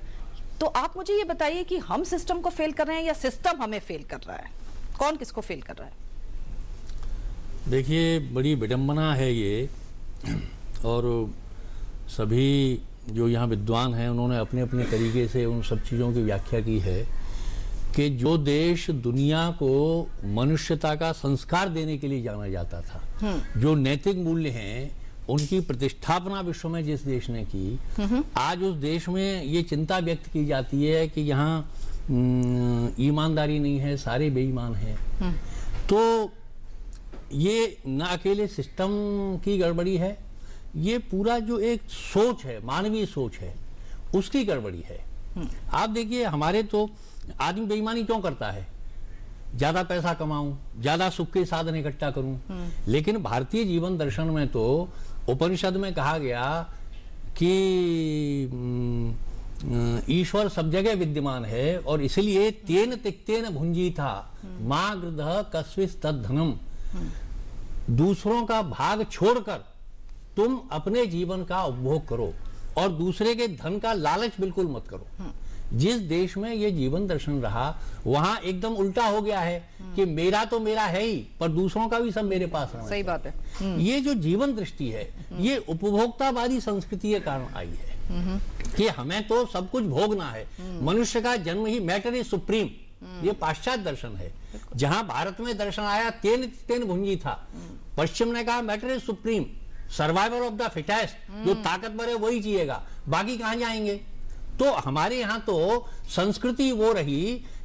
तो आप मुझे ये बताइए कि हम सिस्टम को फेल कर रहे हैं या सिस्टम हमें फेल कर रहा है? कौन किसको फेल कर रहा है? देखिए, बड़ी विडंबना है ये, और सभी जो यहाँ विद्वान हैं उन्होंने अपने अपने तरीके से उन सब चीज़ों की व्याख्या की है कि जो देश दुनिया को मनुष्यता का संस्कार देने के लिए जाना जाता था, जो नैतिक मूल्य हैं उनकी प्रतिष्ठापना विश्व में जिस देश ने की, आज उस देश में ये चिंता व्यक्त की जाती है कि यहाँ ईमानदारी नहीं है, सारे बेईमान हैं। तो ये न अकेले सिस्टम की गड़बड़ी है, ये पूरा जो एक सोच है, मानवीय सोच है, उसकी गड़बड़ी है। आप देखिए, हमारे तो आदमी बेईमानी क्यों करता है? ज्यादा पैसा कमाऊं, ज्यादा सुख के साधन इकट्ठा करूं। लेकिन भारतीय जीवन दर्शन में तो उपनिषद में कहा गया कि ईश्वर सब जगह विद्यमान है, और इसलिए तेन तिक्तेन भुंजी था मां गृधः कस्विस् तद्धनम। दूसरों का भाग छोड़कर तुम अपने जीवन का उपभोग करो और दूसरे के धन का लालच बिल्कुल मत करो। जिस देश में ये जीवन दर्शन रहा वहां एकदम उल्टा हो गया है कि मेरा तो मेरा है ही, पर दूसरों का भी सब मेरे पास है। सही बात है। ये जो जीवन दृष्टि है ये उपभोक्तावादी संस्कृति के कारण आई है कि हमें तो सब कुछ भोगना है। मनुष्य का जन्म ही मैटर इज सुप्रीम, ये पाश्चात्य दर्शन है। जहां भारत में दर्शन आया तेन तेन भुंजी था, पश्चिम ने कहा matter is supreme, survival of the fittest, जो ताकतवर है वही जिएगा, बाकी कहां जाएंगे। तो हमारे यहाँ तो संस्कृति वो रही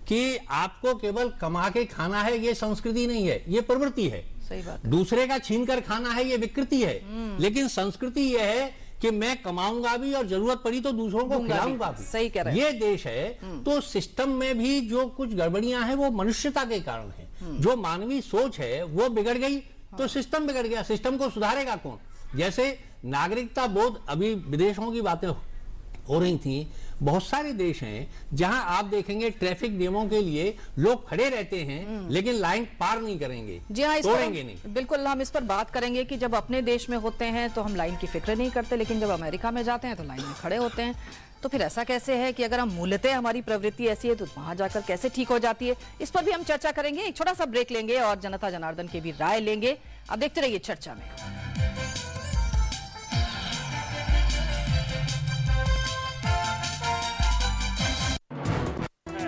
कि आपको केवल कमा के खाना है, ये संस्कृति नहीं है, ये प्रवृत्ति है। सही बात है। दूसरे का छीन कर खाना है, ये विकृति है। लेकिन संस्कृति ये है कि मैं कमाऊंगा भी और जरूरत पड़ी तो दूसरों को खिलाऊंगा भी। सही कह रहे हैं। ये देश है। तो सिस्टम में भी जो कुछ गड़बड़ियां हैं वो मनुष्यता के कारण है। जो मानवीय सोच है वो बिगड़ गई तो सिस्टम बिगड़ गया। सिस्टम को सुधारेगा कौन? जैसे नागरिकता बोध, अभी विदेशों की बातें हो रही थी, बहुत सारे देश हैं जहां आप देखेंगे ट्रैफिक नियमों के लिए लोग खड़े रहते हैं लेकिन लाइन पार नहीं करेंगे, जी हाँ, तोड़ेंगे नहीं। बिल्कुल, हम इस पर बात करेंगे कि जब अपने देश में होते हैं तो हम लाइन की फिक्र नहीं करते, लेकिन जब अमेरिका में जाते हैं तो लाइन में खड़े होते हैं। तो फिर ऐसा कैसे है कि अगर हम मूलतः हमारी प्रवृत्ति ऐसी है तो वहां जाकर कैसे ठीक हो जाती है? इस पर भी हम चर्चा करेंगे। एक छोटा सा ब्रेक लेंगे और जनता जनार्दन की भी राय लेंगे। आप देखते रहिए चर्चा में।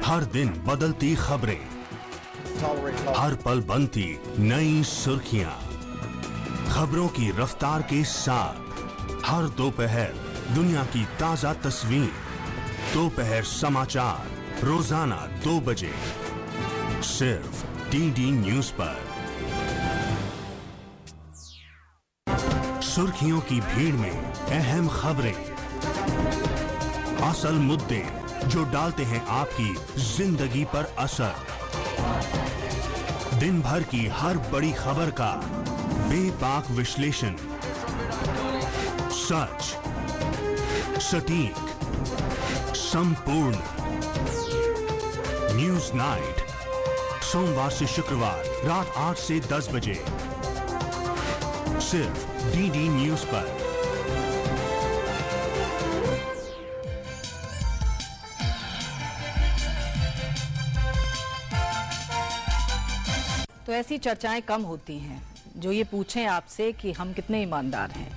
हर दिन बदलती खबरें, हर पल बनती नई सुर्खियां, खबरों की रफ्तार के साथ हर दोपहर दुनिया की ताजा तस्वीर। दोपहर समाचार रोजाना 2 बजे सिर्फ डीडी न्यूज पर। सुर्खियों की भीड़ में अहम खबरें, असल मुद्दे जो डालते हैं आपकी जिंदगी पर असर। दिन भर की हर बड़ी खबर का बेबाक विश्लेषण, सच, सटीक, संपूर्ण। न्यूज नाइट, सोमवार से शुक्रवार रात 8 से 10 बजे सिर्फ डीडी न्यूज पर। तो ऐसी चर्चाएं कम होती हैं जो ये पूछें आपसे कि हम कितने ईमानदार हैं।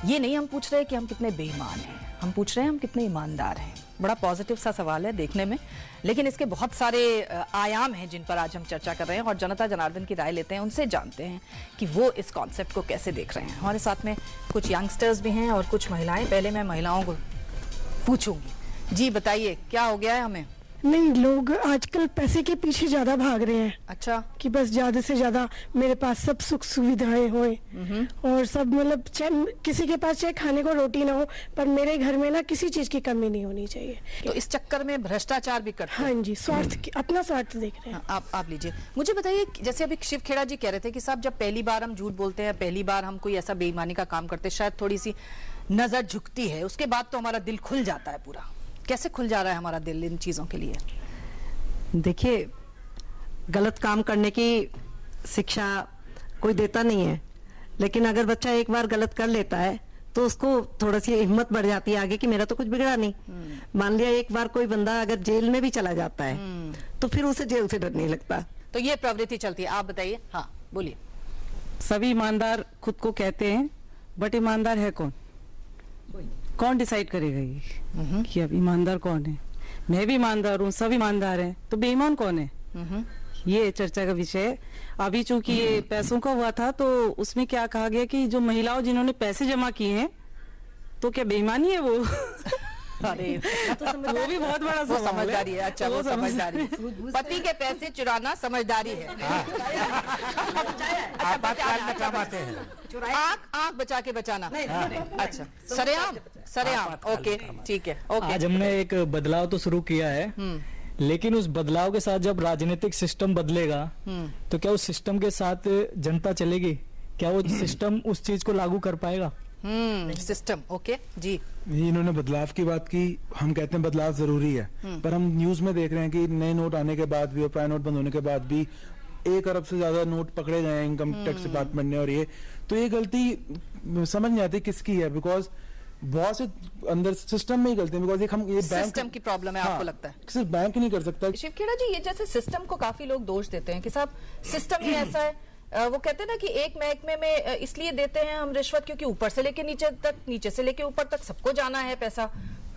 ये नहीं हम पूछ रहे कि हम कितने बेईमान हैं, हम पूछ रहे हैं हम कितने ईमानदार हैं। बड़ा पॉजिटिव सा सवाल है देखने में, लेकिन इसके बहुत सारे आयाम हैं जिन पर आज हम चर्चा कर रहे हैं और जनता जनार्दन की राय लेते हैं, उनसे जानते हैं कि वो इस कॉन्सेप्ट को कैसे देख रहे हैं। हमारे साथ में कुछ यंगस्टर्स भी हैं और कुछ महिलाएं। पहले मैं महिलाओं को पूछूंगी। जी बताइए, क्या हो गया है हमें? नहीं, लोग आजकल पैसे के पीछे ज्यादा भाग रहे हैं। अच्छा। कि बस ज्यादा से ज्यादा मेरे पास सब सुख सुविधाएं होए और सब, मतलब किसी के पास चाहे खाने को रोटी ना हो, पर मेरे घर में ना किसी चीज की कमी नहीं होनी चाहिए। तो इस चक्कर में भ्रष्टाचार भी करते हैं। हाँ जी, स्वार्थ, अपना स्वार्थ देख रहे हैं। आप लीजिए। मुझे बताइए, जैसे अभी शिव खेड़ा जी कह रहे थे कि साहब जब पहली बार हम झूठ बोलते हैं, पहली बार हम कोई ऐसा बेईमानी का काम करते हैं, शायद थोड़ी सी नजर झुकती है, उसके बाद तो हमारा दिल खुल जाता है पूरा। कैसे खुल जा रहा है हमारा दिल इन चीजों के लिए? देखिए, गलत काम करने की शिक्षा कोई देता नहीं है, लेकिन अगर बच्चा एक बार गलत कर लेता है तो उसको थोड़ी सी हिम्मत बढ़ जाती है आगे कि मेरा तो कुछ बिगड़ा नहीं। मान लिया एक बार कोई बंदा अगर जेल में भी चला जाता है तो फिर उसे जेल से डर नहीं लगता। तो ये प्रवृत्ति चलती है। आप बताइए। हाँ बोलिए। सभी ईमानदार खुद को कहते हैं, बट ईमानदार है कौन? कौन डिसाइड करेगा ये कि अब ईमानदार कौन है? मैं भी ईमानदार हूँ, सब ईमानदार हैं, तो बेईमान कौन है? ये चर्चा का विषय है। अभी चूंकि ये पैसों का हुआ था तो उसमें क्या कहा गया कि जो महिलाओं जिन्होंने पैसे जमा किए हैं तो क्या बेईमानी है वो? अरे वो भी बहुत बड़ा सवाल है। समझदारी है। अच्छा, वो समझदारी है। पति के पैसे चुराना समझदारी है। आपातकाल में काम आते हैं। आंख बचा के बचाना। अच्छा, सरेआम। ओके, ठीक है। ओके। आज हमने एक बदलाव तो शुरू किया है, लेकिन उस बदलाव के साथ जब राजनीतिक सिस्टम बदलेगा तो क्या उस सिस्टम के साथ जनता चलेगी? क्या वो सिस्टम उस चीज को लागू कर पाएगा? सिस्टम। ओके जी। इन्होंने बदलाव की बात की, हम कहते हैं बदलाव जरूरी है, पर हम न्यूज में देख रहे हैं कि नए नोट आने के बाद भी और पुराने नोट बंद होने के बाद भी 1 अरब से ज्यादा नोट पकड़े गए हैं इनकम टैक्स डिपार्टमेंट ने। और ये गलती समझ नहीं आती किसकी है, बिकॉज बहुत से अंदर सिस्टम में ही गलती है। बिकॉज ये बैंक सिस्टम की प्रॉब्लम है। हाँ, आपको लगता है सिर्फ बैंक ही नहीं कर सकता। शिव खेड़ा जी, ये जैसे सिस्टम को काफी लोग दोष देते हैं कि साहब सिस्टम ही ऐसा है। वो कहते हैं ना कि एक महकमे में इसलिए देते हैं हम रिश्वत क्योंकि ऊपर से लेके नीचे तक, नीचे से लेके ऊपर तक सबको जाना है पैसा,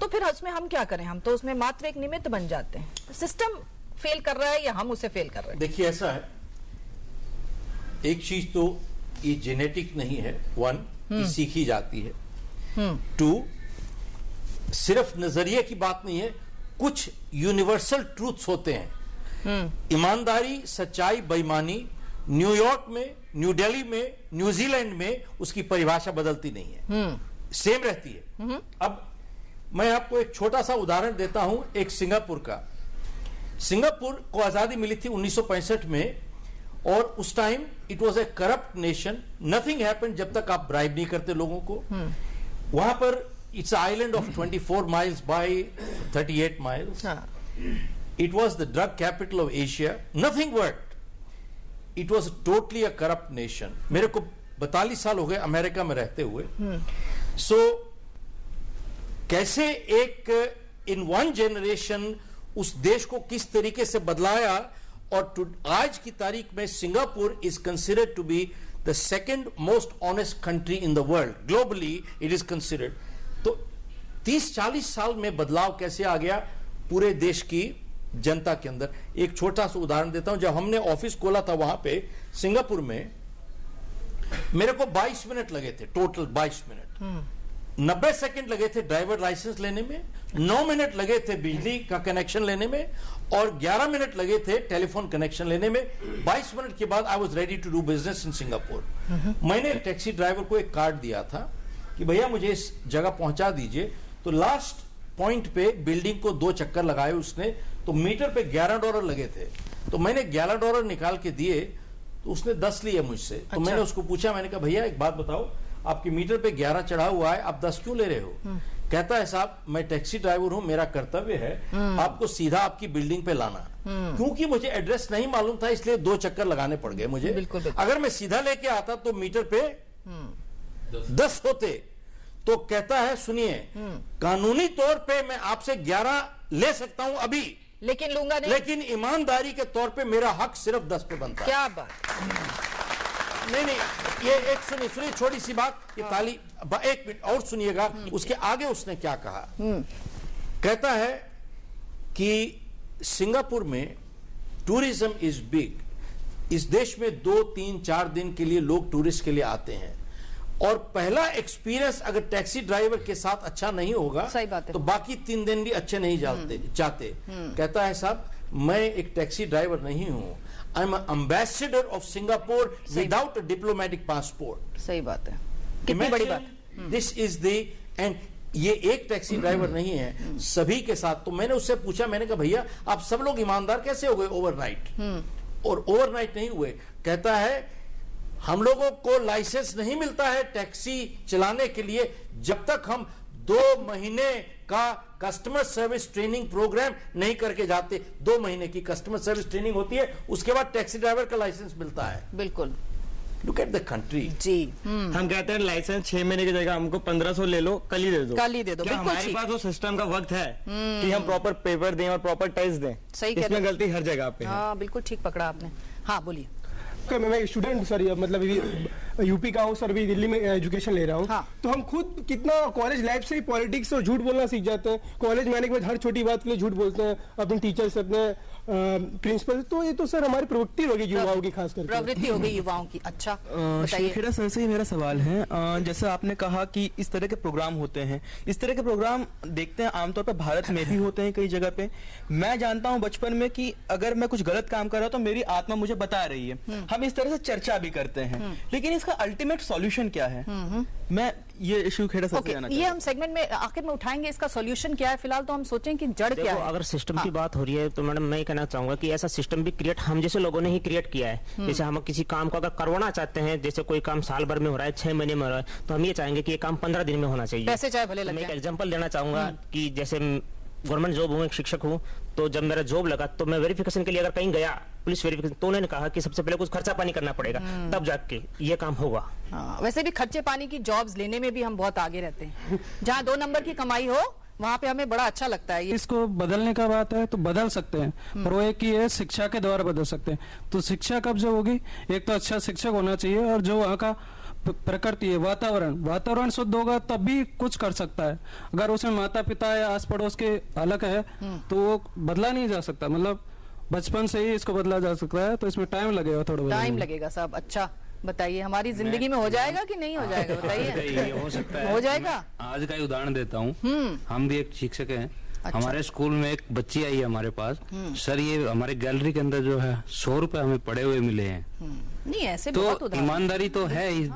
तो फिर उसमें हम क्या करें? हम तो उसमें मात्र एक निमित्त बन जाते हैं। सिस्टम फेल कर रहा है या हम उसे फेल कर रहे हैं? देखिए, ऐसा है, एक चीज तो ये जेनेटिक नहीं है, 1 ये सीखी जाती है, 2 सिर्फ नजरिए की बात नहीं है, कुछ यूनिवर्सल ट्रूथ्स होते हैं। ईमानदारी, सच्चाई, बेईमानी न्यूयॉर्क में, न्यू दिल्ली में, न्यूजीलैंड में उसकी परिभाषा बदलती नहीं है, सेम रहती है। अब मैं आपको एक छोटा सा उदाहरण देता हूं, एक सिंगापुर का। सिंगापुर को आजादी मिली थी 1965 में, और उस time it was a corrupt nation. Nothing happened जब तक आप ब्राइब नहीं करते लोगों को। वहां पर it's island of 24 miles by 38 miles. It was the drug capital of Asia. Nothing worked. It was totally a corrupt nation. मेरे को 42 साल हो गए अमेरिका में रहते हुए। सो कैसे एक इन 1 जनरेशन उस देश को किस तरीके से बदलाया, और आज की तारीख में Singapore is considered to be the 2nd most honest country in the world. Globally it is considered. तो 30-40 साल में बदलाव कैसे आ गया पूरे देश की जनता के अंदर। एक छोटा सा उदाहरण देता हूं, जब हमने ऑफिस खोला था वहां पे सिंगापुर में, मेरे को 22 मिनट लगे थे, टोटल 22 मिनट। 90 सेकंड लगे थे ड्राइवर लाइसेंस लेने में, 9 मिनट लगे थे बिजली का कनेक्शन लेने में, और 11 मिनट लगे थे टेलीफोन कनेक्शन लेने में। 22 मिनट के बाद I was ready to do business in Singapore. मैंने टैक्सी ड्राइवर को एक कार्ड दिया था कि भैया मुझे इस जगह पहुंचा दीजिए। तो लास्ट पॉइंट पे बिल्डिंग को 2 चक्कर लगाए उसने, तो मीटर पे $11 लगे थे। तो मैंने $11 निकाल के दिए, तो उसने 10 लिए मुझसे। अच्छा। तो मैंने उसको पूछा, मैंने कहा भैया एक बात बताओ, आपके मीटर पे 11 चढ़ा हुआ है, आप 10 क्यों ले रहे हो? कहता है साहब मैं टैक्सी ड्राइवर हूं, मेरा कर्तव्य है आपको सीधा आपकी बिल्डिंग पे लाना। क्योंकि मुझे एड्रेस नहीं मालूम था, इसलिए 2 चक्कर लगाने पड़ गए मुझे। बिल्कुल। अगर मैं सीधा लेके आता तो मीटर पे 10 होते। तो कहता है सुनिए, कानूनी तौर पे मैं आपसे 11 ले सकता हूं अभी, लेकिन लूंगा नहीं। लेकिन ईमानदारी के तौर पे मेरा हक सिर्फ 10 पे बनता है। क्या बात। नहीं, ये एक सुनिए छोटी सी बात, ये ताली 1 मिनट और सुनिएगा। उसके आगे उसने क्या कहा, कहता है कि सिंगापुर में टूरिज्म इज बिग। इस देश में 2, 3, 4 दिन के लिए लोग टूरिस्ट के लिए आते हैं, और पहला एक्सपीरियंस अगर टैक्सी ड्राइवर के साथ अच्छा नहीं होगा, सही बात है, तो बाकी 3 दिन भी अच्छे नहीं जाते। कहता है साहब मैं एक टैक्सी ड्राइवर नहीं हूं, I am ambassador of Singapore without diplomatic passport. सही बात है, कितनी बड़ी बात। दिस इज द एंड ये एक टैक्सी ड्राइवर नहीं है, सभी के साथ। तो मैंने उससे पूछा, मैंने कहा भैया आप सब लोग ईमानदार कैसे हो गए ओवरनाइट? और ओवरनाइट नहीं हुए। कहता है हम लोगों को लाइसेंस नहीं मिलता है टैक्सी चलाने के लिए जब तक हम 2 महीने का कस्टमर सर्विस ट्रेनिंग प्रोग्राम नहीं करके जाते। 2 महीने की कस्टमर सर्विस ट्रेनिंग होती है, उसके बाद टैक्सी ड्राइवर का लाइसेंस मिलता है। बिल्कुल। लुक एट द कंट्री जी। हम कहते हैं लाइसेंस 6 महीने की जगह हमको 1500 ले लो, कल ही दे दो। कल ही दे दो, क्या बिल्कुल हमारे ठीक। पास वो सिस्टम का वक्त है कि हम प्रॉपर पेपर दें और प्रॉपर टेस्ट दें? सही कह रहे इसमें हो। गलती हर जगह पे है। हाँ बिल्कुल ठीक पकड़ा आपने। हाँ बोलिए। मैं स्टूडेंट सर, मतलब यूपी का हूँ सर, अभी दिल्ली में एजुकेशन ले रहा हूँ। हाँ। तो हम खुद कितना कॉलेज लाइफ से ही पॉलिटिक्स और झूठ बोलना सीख जाते हैं। कॉलेज में आने के बाद हर छोटी बात के लिए झूठ बोलते हैं अपने टीचर से, अपने प्रिंसिपल। तो ये तो सर हमारी प्रवृत्ति हो गई युवाओं की, खास करके प्रवृत्ति हो गई युवाओं की। अच्छा बताइए। खेड़ा सर से ही मेरा सवाल है, जैसे आपने कहा कि इस तरह के प्रोग्राम होते हैं, इस तरह के प्रोग्राम देखते हैं आमतौर पर भारत में भी होते हैं कई जगह पे। मैं जानता हूं बचपन में कि अगर मैं कुछ गलत काम कर रहा हूं तो मेरी आत्मा मुझे बता रही है। हम इस तरह से चर्चा भी करते हैं, लेकिन इसका अल्टीमेट सॉल्यूशन क्या है? मैं ये इशू खेड़ा सर से जानना ये हम सेगमेंट में आखिर में उठाएंगे, इसका सॉल्यूशन क्या है। फिलहाल तो हम सोचें कि जड़ क्या है। अगर सिस्टम की बात हो रही है तो मैडम मैं कहना चाहूंगा कि ऐसा सिस्टम भी क्रिएट हम जैसे लोगों ने ही क्रिएट किया है। जैसे हम किसी काम को अगर करवाना चाहते हैं, जैसे कोई काम साल भर में हो रहा है, 6 महीने में हो रहा है, तो हम ये चाहेंगे कि ये काम 15 दिन में होना चाहिए, पैसे चाहे भले लग मैं एक जाए। एग्जांपल देना चाहूंगा कि जैसे गवर्नमेंट जॉब हूँ, एक शिक्षक हूँ, तो जब मेरा जॉब लगा तो मैं वेरिफिकेशन के लिए अगर कहीं गया, पुलिस वेरिफिकेशन, तो उन्होंने कहा कि सबसे पहले कुछ खर्चा पानी करना पड़ेगा, तब जाके ये काम होगा। वैसे भी खर्चे पानी की जॉब्स लेने में भी हम बहुत आगे रहते हैं। जहाँ 2 नंबर की कमाई हो वहाँ पे हमें बड़ा अच्छा लगता है। इसको बदलने का बात है तो बदल सकते हैं, पर वो एक ही है, शिक्षा के द्वारा बदल सकते हैं। तो शिक्षा कब जो होगी, एक तो अच्छा शिक्षक होना चाहिए, और जो वहाँ का प्रकृति है, वातावरण शुद्ध होगा तभी कुछ कर सकता है। अगर उसमें माता पिता या आस पड़ोस के अलग है तो वो बदला नहीं जा सकता। मतलब बचपन से ही इसको बदला जा सकता है, तो इसमें टाइम लगेगा, थोड़ा टाइम लगेगा साहब। अच्छा बताइए, हमारी जिंदगी में हो जाएगा कि नहीं हो जाएगा? बताइए। हो सकता है, हो जाएगा। आज का ही उदाहरण देता हूँ। हम भी एक शिक्षक हैं। अच्छा। हमारे स्कूल में एक बच्ची आई है हमारे पास, सर ये हमारे गैलरी के अंदर जो है 100 रुपए हमें पड़े हुए मिले हैं। नहीं ऐसे तो बहुत उदाहरण। ईमानदारी तो है इस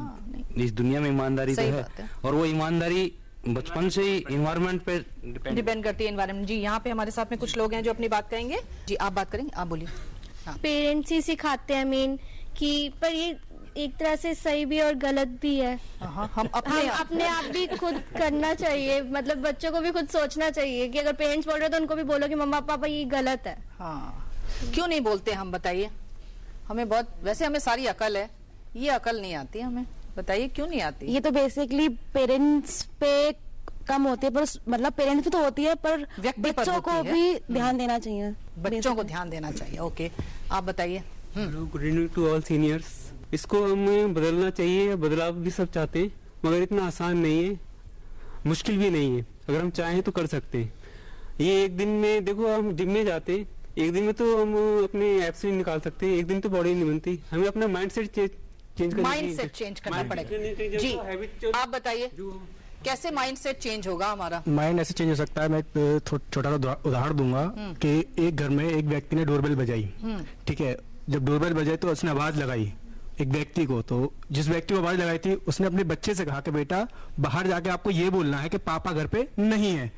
दुनिया में, ईमानदारी तो है, और वो ईमानदारी बचपन से ही इन्वायरमेंट पे डिपेंड करती है। एनवायरमेंट। जी यहाँ पे हमारे साथ में कुछ लोग हैं जो अपनी बात कहेंगे। जी आप बात करेंगे, आप बोलिए। पेरेंट्स ही सिखाते हैं मेन कि, पर ये एक तरह से सही भी और गलत भी है। हम अपने आप भी खुद करना चाहिए, मतलब बच्चों को भी खुद सोचना चाहिए कि अगर पेरेंट्स बोल रहे हैं तो उनको भी बोलो कि मम्मा पापा ये गलत है। हाँ क्यों नहीं बोलते हम? बताइए। हमें बहुत, वैसे हमें सारी अकल है, ये अकल नहीं आती हमें। बताइए क्यों नहीं आती? ये तो बेसिकली पेरेंट्स पे कम होती है, पर मतलब पेरेंट्स पे तो होती है, पर बच्चों को भी ध्यान देना चाहिए। बच्चों को ध्यान देना चाहिए। ओके आप बताइए। Good evening to all seniors. इसको हमें बदलना चाहिए, बदलाव भी सब चाहते हैं, मगर इतना आसान नहीं है, मुश्किल भी नहीं है। अगर हम चाहें तो कर सकते हैं। ये एक दिन में, देखो हम जिम में जाते हैं, एक दिन में तो हम अपने ऐप से निकाल सकते हैं, एक दिन तो बॉडी नहीं बनती। हमें अपना माइंड सेट चेंज करना पड़ेगा। जी आप बताइए कैसे माइंड सेट चेंज होगा हमारा? माइंड ऐसे चेंज हो सकता है, मैं छोटा उदाहरण दूंगा कि एक घर में एक व्यक्ति ने डोरबेल बजाई, ठीक है। जब डोरबेल बजाई तो उसने आवाज लगाई एक व्यक्ति को, तो जिस व्यक्ति को आवाज लगाई थी उसने अपने बच्चे से कहा कि बेटा बाहर जाके आपको ये बोलना है कि पापा घर पे नहीं है।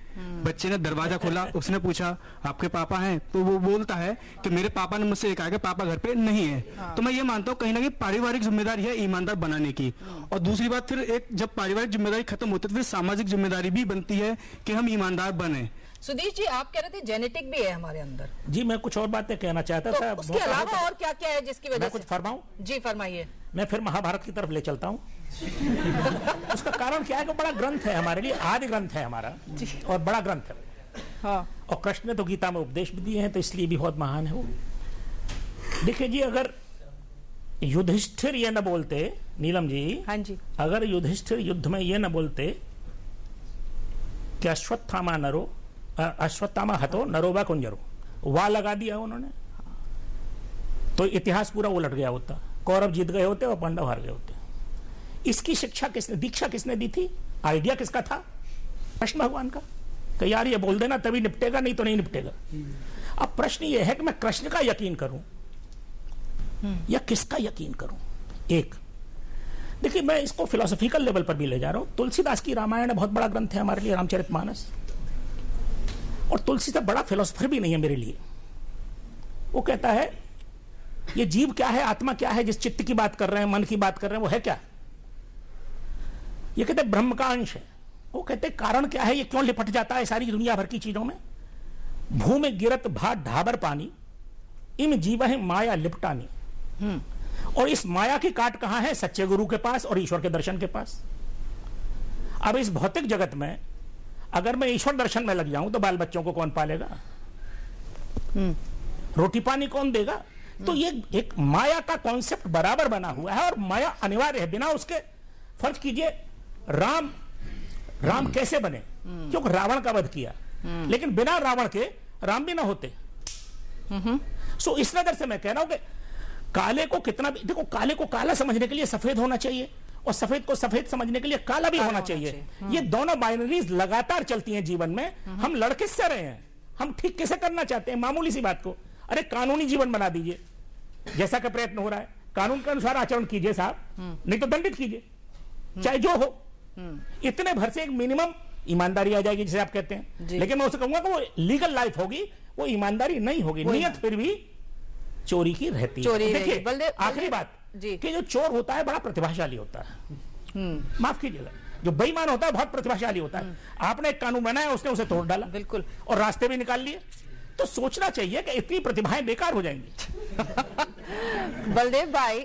बच्चे ने दरवाजा खोला, उसने पूछा आपके पापा हैं? तो वो बोलता है कि मेरे पापा ने मुझसे कहा कि पापा घर पे नहीं है। तो मैं ये मानता हूँ कहीं ना कहीं पारिवारिक जिम्मेदारी है ईमानदार बनाने की। और दूसरी बात, फिर एक जब पारिवारिक जिम्मेदारी खत्म होती है तो फिर सामाजिक जिम्मेदारी भी बनती है कि हम ईमानदार बने। सुधीर जी आप कह रहे थे जेनेटिक भी है हमारे अंदर। जी मैं कुछ और बातें कहना चाहता था। उसके अलावा और क्या क्या है जिसकी वजह से? कुछ फरमाऊं? जी फरमाइए। मैं फिर महाभारत की तरफ ले चलता हूँ। उसका कारण क्या है कि बड़ा ग्रंथ है हमारे लिए, आदि ग्रंथ है हमारा और बड़ा ग्रंथ है। हाँ। और कृष्ण ने तो गीता में उपदेश भी दिए हैं, तो इसलिए भी बहुत महान है वो। देखिए जी, अगर युधिष्ठिर ये न बोलते, नीलम जी, हाँ जी, अगर युधिष्ठिर युद्ध में ये न बोलते कि अश्वत्थामा हतो नरोवा कुंजरो, वाह लगा दिया उन्होंने, तो इतिहास पूरा उलट गया होता। कौरव जीत गए होते और पांडव हार गए होते। इसकी शिक्षा किसने, दीक्षा किसने दी थी? आइडिया किसका था? कृष्ण भगवान का। कि यार ये बोल देना तभी निपटेगा, नहीं तो नहीं निपटेगा। अब प्रश्न ये है कि मैं कृष्ण का यकीन करूं या किसका यकीन करूं। एक देखिए, मैं इसको फिलोसॉफिकल लेवल पर भी ले जा रहा हूं। तुलसीदास की रामायण बहुत बड़ा ग्रंथ है हमारे लिए, रामचरितमानस, और तुलसी से बड़ा फिलोसोफर भी नहीं है मेरे लिए। वो कहता है ये जीव क्या है, आत्मा क्या है, जिस चित्त की बात कर रहे हैं, मन की बात कर रहे हैं, वो है क्या? ये कहते ब्रह्म का अंश है। वो कहते कारण क्या है, ये क्यों लिपट जाता है सारी दुनिया भर की चीजों में? भूमि गिरत भाट ढाबर पानी, इम जीव है माया लिपटानी। और इस माया की काट कहां है? सच्चे गुरु के पास और ईश्वर के दर्शन के पास। अब इस भौतिक जगत में अगर मैं ईश्वर दर्शन में लग जाऊं तो बाल बच्चों को कौन पालेगा? रोटी पानी कौन देगा? तो ये एक माया का कॉन्सेप्ट बराबर बना हुआ है, और माया अनिवार्य है। बिना उसके, फर्ज कीजिए राम कैसे बने? क्योंकि रावण का वध किया, लेकिन बिना रावण के राम भी ना होते। सो इस नजर से मैं कह रहा हूं कि काले को कितना भी देखो, काले को काला समझने के लिए सफेद होना चाहिए, और सफेद को सफेद समझने के लिए काला भी होना चाहिए। ये दोनों बाइनरीज लगातार चलती हैं जीवन में। हम लड़ किससे रहे हैं? हम ठीक कैसे करना चाहते हैं? मामूली सी बात को, अरे कानूनी जीवन बना दीजिए, जैसा का प्रयत्न हो रहा है। कानून के अनुसार आचरण कीजिए साहब, नहीं तो दंडित कीजिए, चाहे जो हो। इतने भर से एक मिनिमम ईमानदारी आ जाएगी, जिसे आप कहते हैं। लेकिन मैं उसे कहूंगा कि वो लीगल लाइफ होगी, वो ईमानदारी नहीं होगी। नियत फिर भी चोरी की रहती है। देखिए, आखिरी बात कि जो चोर होता है बड़ा प्रतिभाशाली होता है, माफ कीजिएगा, जो बेईमान होता है बहुत प्रतिभाशाली होता है। आपने एक कानून बनाया, उसने उसे तोड़ डाला, बिल्कुल, और रास्ते भी निकाल लिए। तो सोचना चाहिए कि इतनी प्रतिभाएं बेकार हो जाएंगी। बलदेव भाई,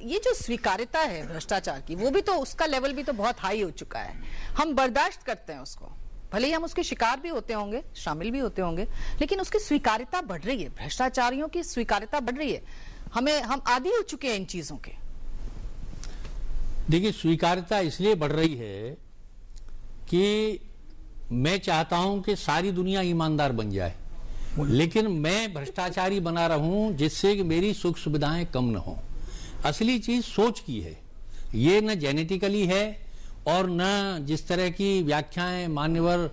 ये जो स्वीकार्यता है भ्रष्टाचार की, वो भी तो, उसका लेवल भी तो बहुत हाई हो चुका है। हम बर्दाश्त करते हैं उसको, भले ही हम उसके शिकार भी होते होंगे, शामिल भी होते होंगे, लेकिन उसकी स्वीकार्यता बढ़ रही है। भ्रष्टाचारियों की स्वीकार्यता बढ़ रही है। हम आदी हो चुके हैं इन चीजों के। देखिए, स्वीकार्यता इसलिए बढ़ रही है कि मैं चाहता हूं कि सारी दुनिया ईमानदार बन जाए, लेकिन मैं भ्रष्टाचारी बना रहा हूं जिससे कि मेरी सुख सुविधाएं कम न हो। असली चीज सोच की है, ये न जेनेटिकली है और न जिस तरह की व्याख्याएं मान्यवर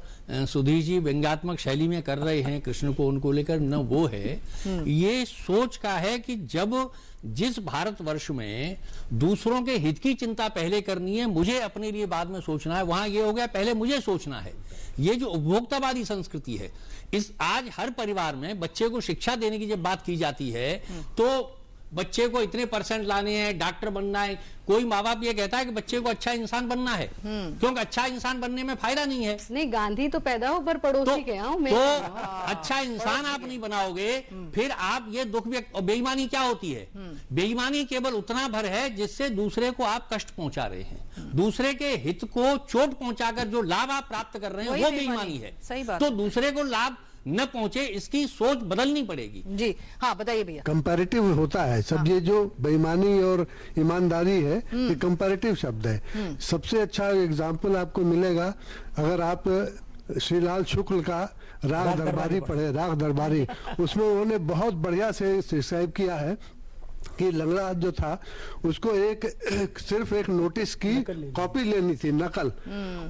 सुधीर जी व्यंग्यात्मक शैली में कर रहे हैं कृष्ण को, उनको लेकर, न वो है। ये सोच का है कि जब जिस भारतवर्ष में दूसरों के हित की चिंता पहले करनी है, मुझे अपने लिए बाद में सोचना है, वहां ये हो गया पहले मुझे सोचना है। ये जो उपभोक्तावादी संस्कृति है, इस आज हर परिवार में बच्चे को शिक्षा देने की जब बात की जाती है तो बच्चे को इतने परसेंट लाने हैं, डॉक्टर बनना है। कोई माँ बाप ये कहता है कि बच्चे को अच्छा इंसान बनना है, क्योंकि अच्छा इंसान बनने में फायदा नहीं है। नहीं, गांधी तो पैदा हो पर पड़ोसी के आओ। तो अच्छा इंसान आप नहीं बनाओगे, फिर आप ये दुख व्यक्त। और बेईमानी क्या होती है? बेईमानी केवल उतना भर है जिससे दूसरे को आप कष्ट पहुंचा रहे हैं, दूसरे के हित को चोट पहुंचाकर जो लाभ आप प्राप्त कर रहे हैं वो बेईमानी है। सही बात। तो दूसरे को लाभ न पहुंचे, इसकी सोच बदलनी पड़ेगी। जी हाँ, बताइए भैया। कंपैरेटिव होता है सब। ये जो बेईमानी और ईमानदारी है, ये कंपैरेटिव शब्द है। सबसे अच्छा एग्जाम्पल आपको मिलेगा अगर आप श्रीलाल शुक्ल का राग दरबारी पढ़े, राग दरबारी, उसमें उन्होंने बहुत बढ़िया से डिस्क्राइब किया है कि लंगड़ा जो था उसको सिर्फ एक नोटिस की कॉपी लेनी थी, नकल।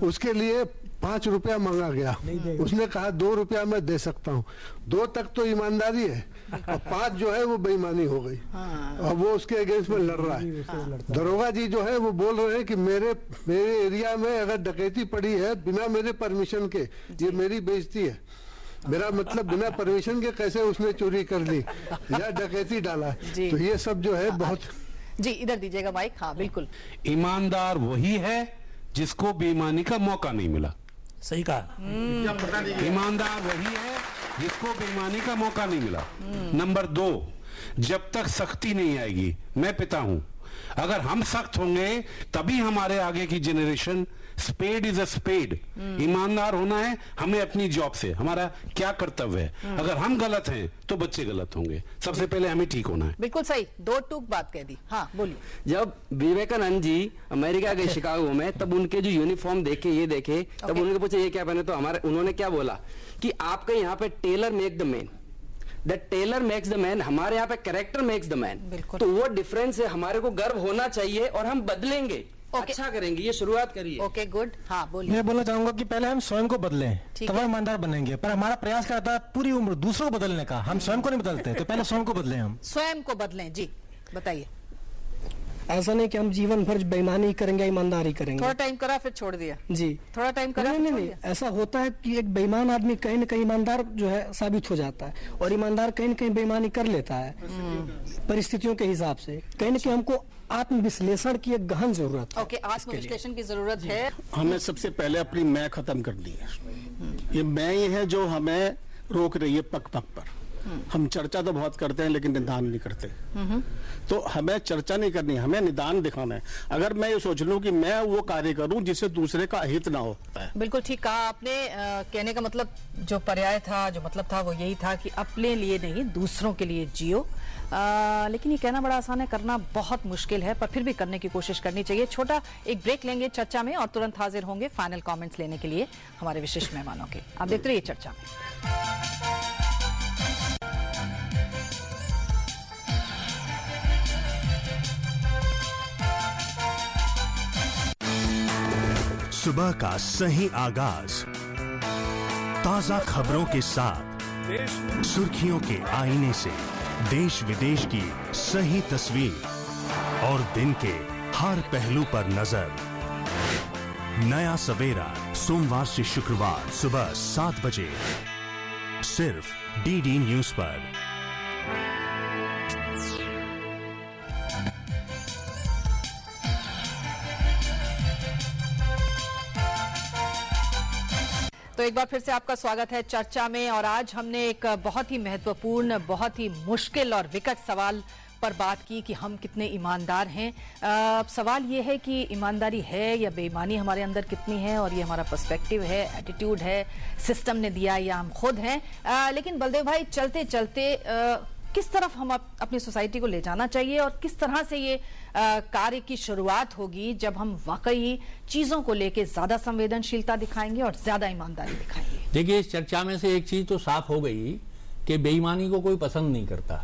उसके लिए 5 रुपया मांगा गया, उसने कहा 2 रुपया मैं दे सकता हूँ। 2 तक तो ईमानदारी है, और 5 जो है वो बेईमानी हो गई। और वो उसके अगेंस्ट में लड़ रहा है। दरोगा जी जो है वो बोल रहे हैं कि मेरे एरिया में अगर डकैती पड़ी है बिना मेरे परमिशन के, ये मेरी बेइज्जती है। मेरा मतलब बिना परमिशन के कैसे उसने चोरी कर ली या डकैती डाला। तो ये सब जो है बहुत। जी इधर दीजिएगा माइक। हाँ बिल्कुल। ईमानदार वही है जिसको बेईमानी का मौका नहीं मिला। सही कहा। ईमानदार वही है जिसको बेईमानी का मौका नहीं मिला। नंबर 2, जब तक सख्ती नहीं आएगी, मैं पिता हूं, अगर हम सख्त होंगे तभी हमारे आगे की generation, spade is a spade, ईमानदार होना है हमें अपनी जॉब से। हमारा क्या कर्तव्य है? अगर हम गलत हैं तो बच्चे गलत होंगे। सबसे पहले हमें ठीक होना है। बिल्कुल सही, 2 टूक बात कह दी। हाँ बोलिए। जब विवेकानंद जी अमेरिका गए शिकागो में, तब उनके जो यूनिफॉर्म देखे, ये देखे, तब उन्होंने पूछा ये क्या पहने, तो उन्होंने क्या बोला कि आपके यहाँ पे tailor make the man, the tailor makes the man, हमारे यहाँ पे कैरेक्टर मेक्स द मैन। तो वो डिफरेंस है, हमारे को गर्व होना चाहिए और हम बदलेंगे। अच्छा करेंगे, ये शुरुआत करिए। ओके गुड, हाँ बोलिए। मैं बोलना चाहूंगा कि पहले हम स्वयं को बदलें, तब हम ईमानदार बनेंगे। पर हमारा प्रयास क्या रहता है पूरी उम्र दूसरों को बदलने का, हम स्वयं को नहीं बदलते। तो पहले स्वयं को बदलें, हम स्वयं को बदलें। जी बताइए। ऐसा नहीं कि हम जीवन भर बेईमानी करेंगे, ईमानदारी करेंगे। थोड़ा टाइम करा फिर छोड़ दिया। जी थोड़ा टाइम करा। नहीं, ऐसा होता है कि एक बेईमान आदमी कहीं न कहीं ईमानदार जो है साबित हो जाता है, और ईमानदार कहीं न कहीं बेईमानी कर लेता है परिस्थितियों के हिसाब से। कहीं न कहीं हमको आत्मविश्लेषण की एक गहन जरूरत है। ओके, आत्मविश्लेषण की जरूरत है। हमें सबसे पहले अपनी मैं खत्म करनी है। ये मैं ही है जो हमें रोक रही है पग पग पर। हम चर्चा तो बहुत करते हैं लेकिन निदान नहीं करते। तो हमें चर्चा नहीं करनी, हमें निदान दिखाना है। अगर मैं ये सोच लूं कि मैं वो कार्य करूं जिससे दूसरे का हित ना होता है। बिल्कुल ठीक कहा आपने। कहने का मतलब जो पर्याय था, जो मतलब था वो यही था कि अपने लिए नहीं दूसरों के लिए जियो। लेकिन ये कहना बड़ा आसान है, करना बहुत मुश्किल है, पर फिर भी करने की कोशिश करनी चाहिए। छोटा एक ब्रेक लेंगे चर्चा में और तुरंत हाजिर होंगे फाइनल कमेंट्स लेने के लिए हमारे विशिष्ट मेहमानों के। आप देखते रहिए चर्चा में। सुबह का सही आगाज ताजा खबरों के साथ, सुर्खियों के आईने से देश विदेश की सही तस्वीर और दिन के हर पहलू पर नजर। नया सवेरा सोमवार से शुक्रवार सुबह 7 बजे सिर्फ डीडी न्यूज पर। तो एक बार फिर से आपका स्वागत है चर्चा में। और आज हमने एक बहुत ही महत्वपूर्ण, बहुत ही मुश्किल और विकट सवाल पर बात की कि हम कितने ईमानदार हैं। सवाल ये है कि ईमानदारी है या बेईमानी हमारे अंदर कितनी है, और ये हमारा पर्सपेक्टिव है, एटीट्यूड है, सिस्टम ने दिया या हम खुद हैं। लेकिन बलदेव भाई, चलते चलते किस तरफ हम अपनी सोसाइटी को ले जाना चाहिए और किस तरह से ये कार्य की शुरुआत होगी जब हम वाकई चीजों को लेके ज्यादा संवेदनशीलता दिखाएंगे और ज्यादा ईमानदारी दिखाएंगे? देखिए, इस चर्चा में से एक चीज तो साफ हो गई कि बेईमानी को कोई पसंद नहीं करता।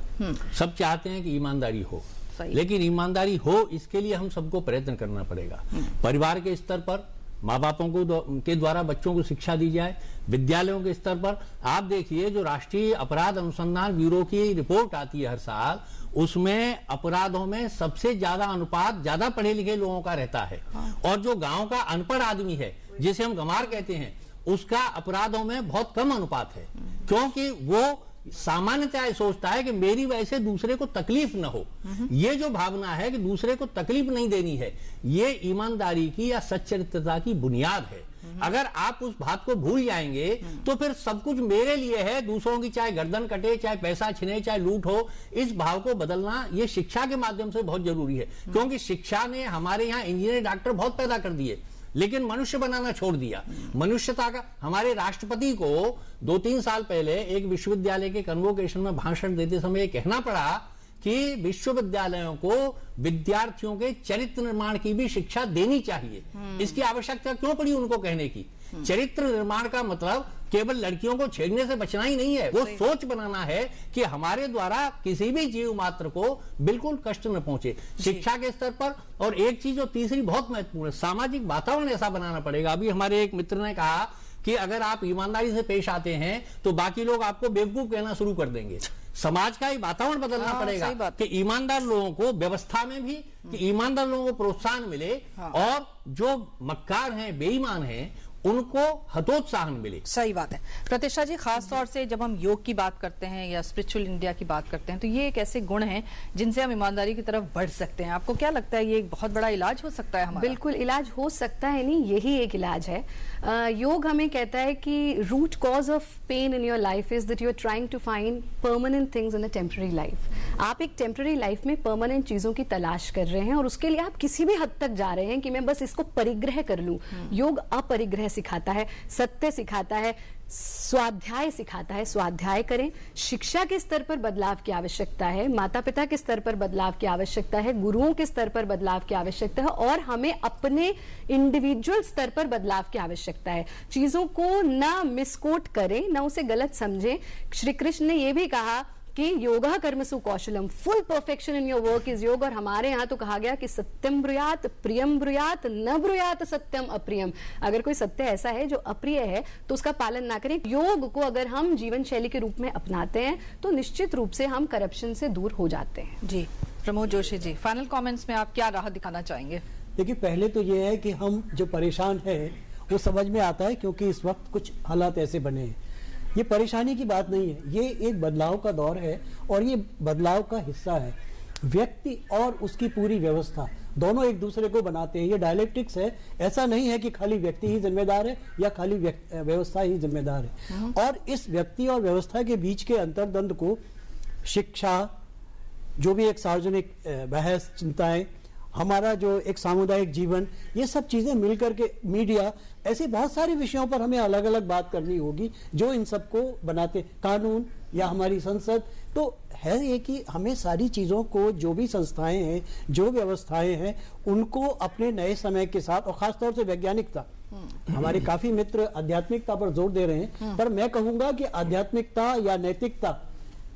सब चाहते हैं कि ईमानदारी हो, लेकिन ईमानदारी हो इसके लिए हम सबको प्रयत्न करना पड़ेगा। परिवार के स्तर पर माँ बापों को के द्वारा बच्चों को शिक्षा दी जाए, विद्यालयों के स्तर पर आप देखिए जो राष्ट्रीय अपराध अनुसंधान ब्यूरो की रिपोर्ट आती है हर साल, उसमें अपराधों में सबसे ज्यादा अनुपात ज्यादा पढ़े लिखे लोगों का रहता है। और जो गांव का अनपढ़ आदमी है, जिसे हम गंवार कहते हैं, उसका अपराधों में बहुत कम अनुपात है, क्योंकि वो सामान्यतः सोचता है कि मेरी वजह से दूसरे को तकलीफ न हो। ये जो भावना है कि दूसरे को तकलीफ नहीं देनी है, ये ईमानदारी की या सच्चरित्रता की बुनियाद है। अगर आप उस बात को भूल जाएंगे तो फिर सब कुछ मेरे लिए है, दूसरों की चाहे गर्दन कटे, चाहे पैसा छिने, चाहे लूट हो, इस भाव को बदलना ये शिक्षा के माध्यम से बहुत जरूरी है। क्योंकि शिक्षा ने हमारे यहाँ इंजीनियर, डॉक्टर बहुत पैदा कर दिए, लेकिन मनुष्य बनाना छोड़ दिया। मनुष्यता का हमारे राष्ट्रपति को 2-3 साल पहले एक विश्वविद्यालय के कन्वोकेशन में भाषण देते समय कहना पड़ा कि विश्वविद्यालयों को विद्यार्थियों के चरित्र निर्माण की भी शिक्षा देनी चाहिए। इसकी आवश्यकता क्यों पड़ी उनको कहने की? चरित्र निर्माण का मतलब केवल लड़कियों को छेड़ने से बचना ही नहीं है, वो सोच बनाना है कि हमारे द्वारा किसी भी जीव मात्र को बिल्कुल कष्ट न पहुंचे, शिक्षा के स्तर पर। और एक चीज जो तीसरी बहुत महत्वपूर्ण है, सामाजिक वातावरण ऐसा बनाना पड़ेगा। अभी हमारे एक मित्र ने कहा कि अगर आप ईमानदारी से पेश आते हैं तो बाकी लोग आपको बेवकूफ कहना शुरू कर देंगे। समाज का ही वातावरण बदलना पड़ेगा कि ईमानदार लोगों को व्यवस्था में भी, कि ईमानदार लोगों को प्रोत्साहन मिले, और जो मक्कार हैं, बेईमान हैं, उनको हतोत्साहन मिले। सही बात है। प्रतिष्ठा जी, खास तौर से जब हम योग की बात करते हैं या स्पिरिचुअल इंडिया की बात करते हैं, तो ये एक ऐसे गुण हैं जिनसे हम ईमानदारी की तरफ बढ़ सकते हैं। आपको क्या लगता है, ये एक बहुत बड़ा इलाज हो सकता है हमारा? बिल्कुल इलाज हो सकता है, नहीं यही एक इलाज है। योग हमें कहता है कि root cause of pain in your life is that you are trying to find permanent things in a temporary life. आप एक टेम्पररी लाइफ में परमानेंट चीजों की तलाश कर रहे हैं, और उसके लिए आप किसी भी हद तक जा रहे हैं कि मैं बस इसको परिग्रह कर लूं। योग अपरिग्रह सिखाता है, सत्य सिखाता है, स्वाध्याय सिखाता है। स्वाध्याय करें। शिक्षा के स्तर पर बदलाव की आवश्यकता है, माता पिता के स्तर पर बदलाव की आवश्यकता है, गुरुओं के स्तर पर बदलाव की आवश्यकता है, और हमें अपने इंडिविजुअल स्तर पर बदलाव की आवश्यकता है। चीजों को ना मिसकोट करें, ना उसे गलत समझें। श्री कृष्ण ने यह भी कहा कि योगा कर्मसु कौशलम, full perfection in your work is yoga. और हमारे यहाँ तो कहा गया कि सत्यम ब्रूयात प्रियम ब्रूयात न ब्रूयात सत्यम अप्रियम। अगर कोई सत्य ऐसा है जो अप्रिय है तो उसका पालन ना करें। योग को अगर हम जीवन शैली के रूप में अपनाते हैं तो निश्चित रूप से हम करप्शन से दूर हो जाते हैं। जी प्रमोद जोशी जी, फाइनल कमेंट्स में आप क्या राह दिखाना चाहेंगे? देखिए, पहले तो ये है कि हम जो परेशान हैं वो समझ में आता है, क्योंकि इस वक्त कुछ हालात ऐसे बने हैं। ये परेशानी की बात नहीं है, ये एक बदलाव का दौर है और ये बदलाव का हिस्सा है। व्यक्ति और उसकी पूरी व्यवस्था दोनों एक दूसरे को बनाते हैं। ये डायलेक्टिक्स है, ऐसा नहीं है कि खाली व्यक्ति ही जिम्मेदार है या खाली व्यवस्था ही जिम्मेदार है। और इस व्यक्ति और व्यवस्था के बीच के अंतर्द्वंद को शिक्षा, जो भी एक सार्वजनिक बहस, चिंताएं, हमारा जो एक सामुदायिक जीवन, ये सब चीजें मिलकर के, मीडिया, ऐसे बहुत सारे विषयों पर हमें अलग अलग बात करनी होगी जो इन सबको बनाते, कानून या हमारी संसद। तो है ये कि हमें सारी चीजों को, जो भी संस्थाएं हैं, जो व्यवस्थाएं हैं, उनको अपने नए समय के साथ, और खासतौर से वैज्ञानिकता, हमारे काफी मित्र आध्यात्मिकता पर जोर दे रहे हैं, पर मैं कहूंगा कि आध्यात्मिकता या नैतिकता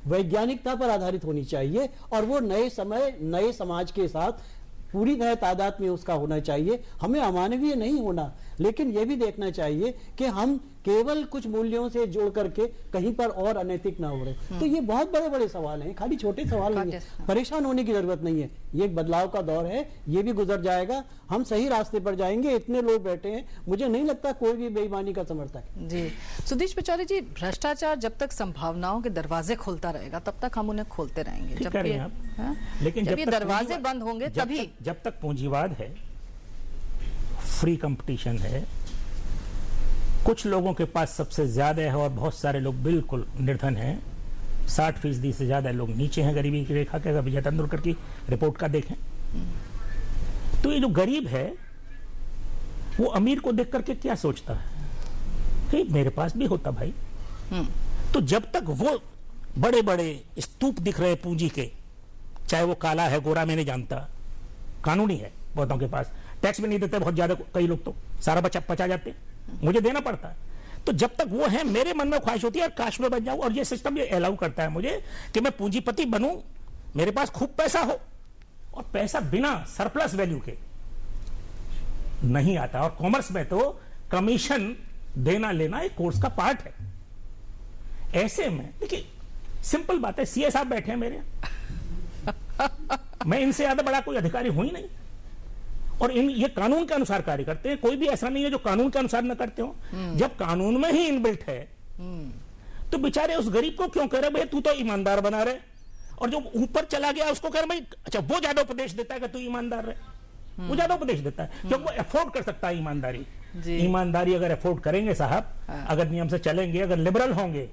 वैज्ञानिकता पर आधारित होनी चाहिए और वो नए समय, नए समाज के साथ पूरी तरह तादाद में उसका होना चाहिए। हमें अमानवीय नहीं होना, लेकिन ये भी देखना चाहिए कि हम केवल कुछ मूल्यों से जोड़ करके कहीं पर और अनैतिक ना हो रहे। तो ये बहुत बड़े बड़े सवाल हैं, खाली छोटे सवाल नहीं है। परेशान होने की जरूरत नहीं है, ये एक बदलाव का दौर है, ये भी गुजर जाएगा, हम सही रास्ते पर जाएंगे। इतने लोग बैठे हैं, मुझे नहीं लगता कोई भी बेईमानी का समर्थक है। जी सुधीश पचौरी जी, भ्रष्टाचार जब तक संभावनाओं के दरवाजे खोलता रहेगा तब तक हम उन्हें खोलते रहेंगे। लेकिन जब ये दरवाजे बंद होंगे तभी, जब तक पूंजीवाद है, फ्री कंपटीशन है, कुछ लोगों के पास सबसे ज्यादा है और बहुत सारे लोग बिल्कुल निर्धन हैं, 60% से ज्यादा लोग नीचे हैं गरीबी की रेखा के। अगर विजय तेंदुलकर की रिपोर्ट का देखें तो ये जो गरीब है वो अमीर को देख करके क्या सोचता है कि मेरे पास भी होता भाई। तो जब तक वो बड़े बड़े स्तूप दिख रहे पूंजी के, चाहे वो काला है गोरा मैं नहीं जानता, कानूनी है बहुतों के पास, टैक्स भी नहीं देते बहुत ज्यादा, कई लोग तो सारा पचा जाते, मुझे देना पड़ता है। तो जब तक वो है, मेरे मन में ख्वाहिश होती है यार काश में बन जाऊं, और ये सिस्टम ये अलाउ करता है मुझे कि मैं पूंजीपति बनूं, मेरे पास खूब पैसा हो, और पैसा बिना सरप्लस वैल्यू के नहीं आता। और कॉमर्स में तो कमीशन देना लेना एक कोर्स का पार्ट है। ऐसे में देखिए सिंपल बात है, सीए साहब बैठे हैं मेरे, मैं इनसे ज्यादा बड़ा कोई अधिकारी हूं ही नहीं, और ये कानून के अनुसार कार्य करते हैं। कोई भी ऐसा नहीं है जो कानून के अनुसार न करते हो। जब कानून में ही इनबिल्ट है तो बेचारे उस गरीब को क्यों कह रहे भाई तू तो ईमानदार बना रहे, और जो ऊपर चला गया उसको कह रहे भाई अच्छा वो ज्यादा उपदेश देता है कि तू ईमानदार रहे, वो ज्यादा उपदेश देता है क्योंकि वो अफोर्ड कर सकता है ईमानदारी। ईमानदारी अगर अफोर्ड करेंगे साहब, अगर नियम से चलेंगे, अगर लिबरल होंगे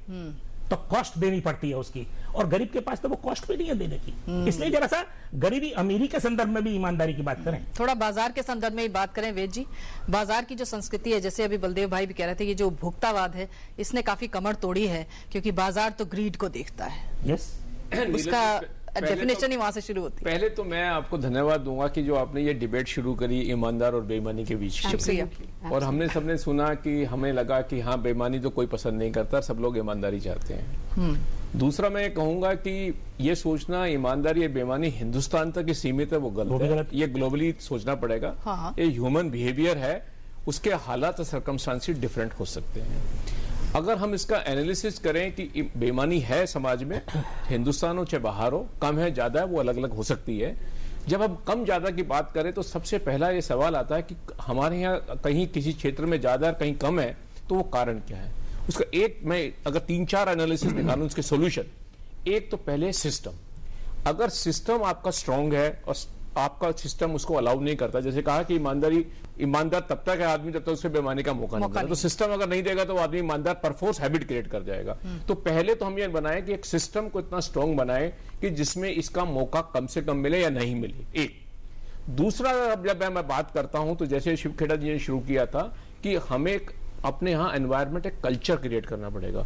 तो कॉस्ट देनी पड़ती है उसकी, और गरीब के पास तो वो कॉस्ट भी नहीं है देने की। इसलिए जरा सा गरीबी अमीरी के संदर्भ में भी ईमानदारी की बात करें, थोड़ा बाजार के संदर्भ में ही बात करें। वेद जी, बाजार की जो संस्कृति है, जैसे अभी बलदेव भाई भी कह रहे थे, ये जो उपभोक्तावाद है इसने काफी कमर तोड़ी है, क्योंकि बाजार तो ग्रीड को देखता है। उसका डेफिनेशन ही वहां से शुरू होती है। पहले तो मैं आपको धन्यवाद दूंगा कि जो आपने ये डिबेट शुरू करी ईमानदार और बेईमानी के बीच, शुक्रिया। और हमने सबने सुना कि हमें लगा कि हाँ बेईमानी तो कोई पसंद नहीं करता, सब लोग ईमानदारी चाहते हैं। दूसरा मैं कहूंगा कि ये सोचना ईमानदारी या बेईमानी हिंदुस्तान तक ही सीमित है, वो गलत है। ये ग्लोबली सोचना पड़ेगा। ये ह्यूमन बिहेवियर है, उसके हालात और सर्कमस्टांसेस डिफरेंट हो सकते हैं। अगर हम इसका एनालिसिस करें कि बेईमानी है समाज में, हिंदुस्तान हो चाहे बाहर हो, कम है ज्यादा है, वो अलग अलग हो सकती है। जब हम कम ज्यादा की बात करें तो सबसे पहला ये सवाल आता है कि हमारे यहाँ कहीं किसी क्षेत्र में ज्यादा और कहीं कम है, तो वो कारण क्या है। उसका एक मैं अगर 3-4 एनालिसिस निकालूं उसके सॉल्यूशन, एक तो पहले सिस्टम। अगर सिस्टम आपका स्ट्रांग है और आपका सिस्टम उसको अलाउ नहीं करता, जैसे कहा कि ईमानदार तब तक है आदमी जब तक उसे बेईमानी का मौका नहीं देगा, तो सिस्टम अगर नहीं देगा तो आदमी ईमानदार परफोर्स हैबिट क्रिएट कर जाएगा। तो पहले तो हम ये बनाए कि एक सिस्टम को इतना स्ट्रांग बनाए कि जिसमें इसका मौका कम से कम मिले या नहीं मिले। एक दूसरा, जब मैं बात करता हूं तो जैसे शिव खेड़ा जी ने शुरू किया था कि हमें अपने यहाँ एनवायरमेंट एक कल्चर क्रिएट करना पड़ेगा।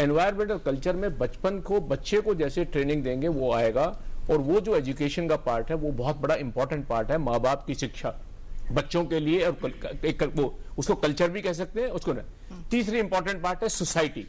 एनवायरमेंटल कल्चर में बचपन को बच्चे को जैसे ट्रेनिंग देंगे वो आएगा, और वो जो एजुकेशन का पार्ट है वो बहुत बड़ा इंपॉर्टेंट पार्ट है। माँ बाप की शिक्षा बच्चों के लिए, और एक वो उसको कल्चर भी कह सकते हैं उसको ना। तीसरी इंपॉर्टेंट पार्ट है सोसाइटी,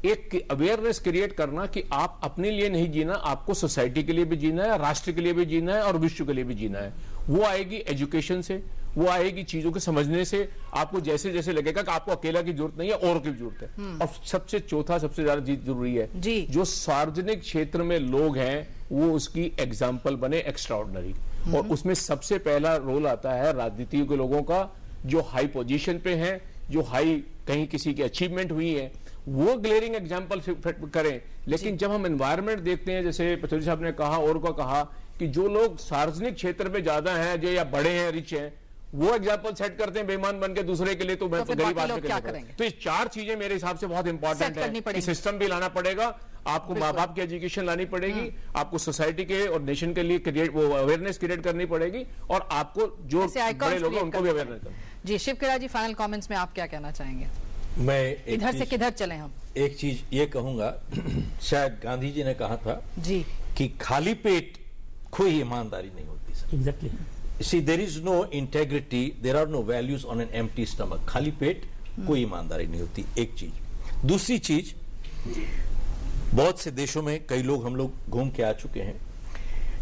एक अवेयरनेस क्रिएट करना कि आप अपने लिए नहीं जीना, आपको सोसाइटी के लिए भी जीना है, राष्ट्र के लिए भी जीना है और विश्व के लिए भी जीना है। वो आएगी एजुकेशन से, वो आएगी चीजों को समझने से। आपको जैसे जैसे लगेगा कि आपको अकेला की जरूरत नहीं है, और की भी जरूरत है। और सबसे चौथा सबसे ज्यादा चीज जरूरी है जी, जो सार्वजनिक क्षेत्र में लोग हैं वो उसकी एग्जाम्पल बने एक्स्ट्राऑर्डिनरी। और उसमें सबसे पहला रोल आता है राजनीति के लोगों का, जो हाई पोजीशन पे हैं, जो हाई कहीं किसी की अचीवमेंट हुई है, वो ग्लेरिंग एग्जाम्पल करें। लेकिन जब हम एनवायरमेंट देखते हैं, जैसे पचौरी साहब ने कहा और को कहा कि जो लोग सार्वजनिक क्षेत्र में ज्यादा हैं, जो या बड़े हैं, रिच हैं, वो एग्जाम्पल सेट करते हैं बेईमान बन के दूसरे के लिए, तो मैं गरीब आदमी क्या करेंगे। तो ये चार चीजें मेरे हिसाब से बहुत इंपॉर्टेंट है। सिस्टम भी लाना पड़ेगा, आपको माँ बाप की एजुकेशन लानी पड़ेगी, आपको सोसाइटी के और नेशन के लिए वो अवेयरनेस क्रिएट करनी पड़ेगी, और आपको जो बड़े लोग हैं उनको भी अवेयरनेस करना। जी शिव खेड़ा जी, फाइनल कमेंट्स में आप क्या कहना चाहेंगे? मैं इधर से किधर चले हम? एक चीज ये कहूंगा, शायद गांधी जी ने कहा था जी कि खाली पेट कोई ईमानदारी नहीं होती sir. Exactly. See, there is no integrity, there are no values on an empty stomach. खाली पेट कोई ईमानदारी नहीं होती, एक चीज। दूसरी चीज, बहुत से देशों में कई लोग हम लोग घूम के आ चुके हैं,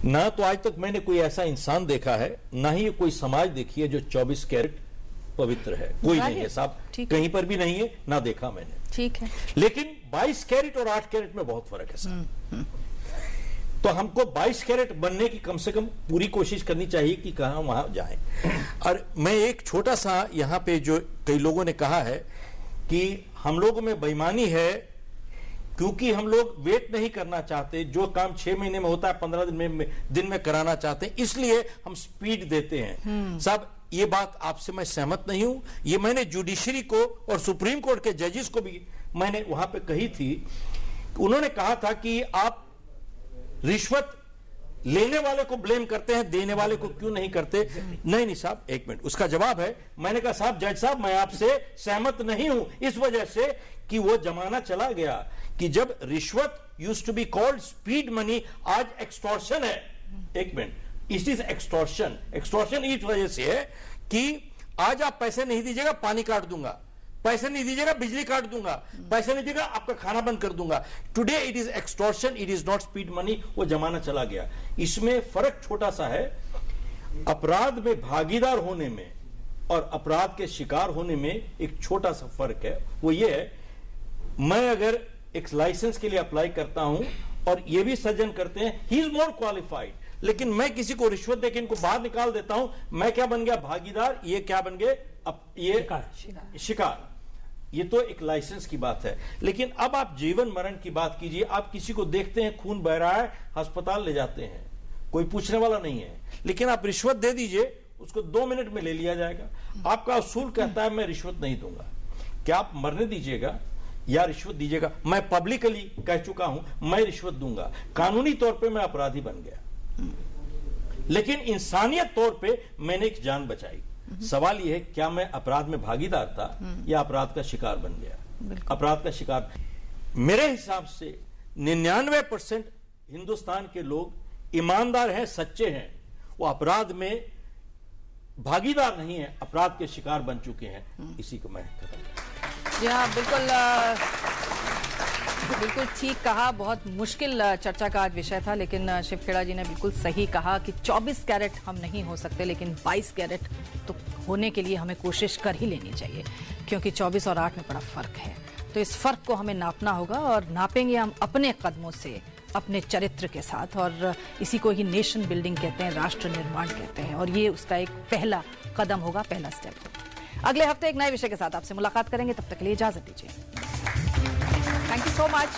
ना तो आज तक मैंने कोई ऐसा इंसान देखा है, ना ही कोई समाज देखी है जो 24 कैरेट पवित्र है। कोई नहीं है साहब, कहीं पर भी नहीं है, ना देखा मैंने। ठीक है। लेकिन 22 कैरेट और 8 कैरेट में बहुत फर्क है साहब। तो हमको 22 कैरेट बनने की कम से कम पूरी कोशिश करनी चाहिए कि कहां वहां जाएं। और मैं एक छोटा सा यहां पे, जो कई लोगों ने कहा है कि हम लोगों में बेईमानी है क्योंकि हम लोग वेट नहीं करना चाहते, जो काम 6 महीने में होता है 15 दिन में कराना चाहते हैं, इसलिए हम स्पीड देते हैं। साहब ये बात आपसे मैं सहमत नहीं हूं। ये मैंने जुडिशरी को और सुप्रीम कोर्ट के जजेस को भी मैंने वहां पे कही थी। उन्होंने कहा था कि आप रिश्वत लेने वाले को ब्लेम करते हैं, देने वाले को क्यों नहीं करते? नहीं साहब, एक मिनट, उसका जवाब है, मैंने कहा साहब जज साहब मैं आपसे सहमत नहीं हूं, इस वजह से कि वो जमाना चला गया कि जब रिश्वत used to be called speed money, आज एक्सटॉर्शन है। एक minute, it is extortion. Extortion इस वजह से है कि आज आप पैसे नहीं दीजिएगा पानी काट दूंगा, पैसे नहीं दीजिएगा बिजली काट दूंगा, पैसे नहीं दीजिएगा आपका खाना बंद कर दूंगा। Today it is extortion, it is not speed money. वो जमाना चला गया। इसमें फर्क छोटा सा है, अपराध में भागीदार होने में और अपराध के शिकार होने में एक छोटा सा फर्क है। वो ये है, मैं अगर एक लाइसेंस के लिए अप्लाई करता हूं और ये भी सज्जन करते हैं ही इज मोर क्वालिफाइड, लेकिन मैं किसी को रिश्वत देकर इनको बाहर निकाल देता हूं, मैं क्या बन गया? भागीदार। ये क्या बन गए? अब ये शिकार। ये तो एक लाइसेंस की बात है। लेकिन अब आप जीवन मरण की बात कीजिए। आप किसी को देखते हैं खून बह रहा है, अस्पताल ले जाते हैं, कोई पूछने वाला नहीं है, लेकिन आप रिश्वत दे दीजिए, उसको 2 मिनट में ले लिया जाएगा। आपका असूल कहता है मैं रिश्वत नहीं दूंगा। क्या आप मरने दीजिएगा या रिश्वत दीजिएगा? मैं पब्लिकली कह चुका हूं मैं रिश्वत दूंगा। कानूनी तौर पे मैं अपराधी बन गया, लेकिन इंसानियत तौर पे मैंने एक जान बचाई। सवाल यह है, क्या मैं अपराध में भागीदार था या अपराध का शिकार बन गया? अपराध का शिकार। मेरे हिसाब से 99% हिंदुस्तान के लोग ईमानदार हैं, सच्चे हैं, वो अपराध में भागीदार नहीं है, अपराध के शिकार बन चुके हैं। इसी को मैं जी हाँ, बिल्कुल ठीक कहा। बहुत मुश्किल चर्चा का आज विषय था, लेकिन शिव खेड़ा जी ने बिल्कुल सही कहा कि 24 कैरेट हम नहीं हो सकते, लेकिन 22 कैरेट तो होने के लिए हमें कोशिश कर ही लेनी चाहिए, क्योंकि 24 और 8 में बड़ा फर्क है। तो इस फर्क को हमें नापना होगा, और नापेंगे हम अपने कदमों से, अपने चरित्र के साथ, और इसी को ही नेशन बिल्डिंग कहते हैं, राष्ट्र निर्माण कहते हैं, और ये उसका एक पहला कदम होगा, पहला स्टेप होगा। अगले हफ्ते एक नए विषय के साथ आपसे मुलाकात करेंगे, तब तक के लिए इजाजत दीजिए। Thank you so much.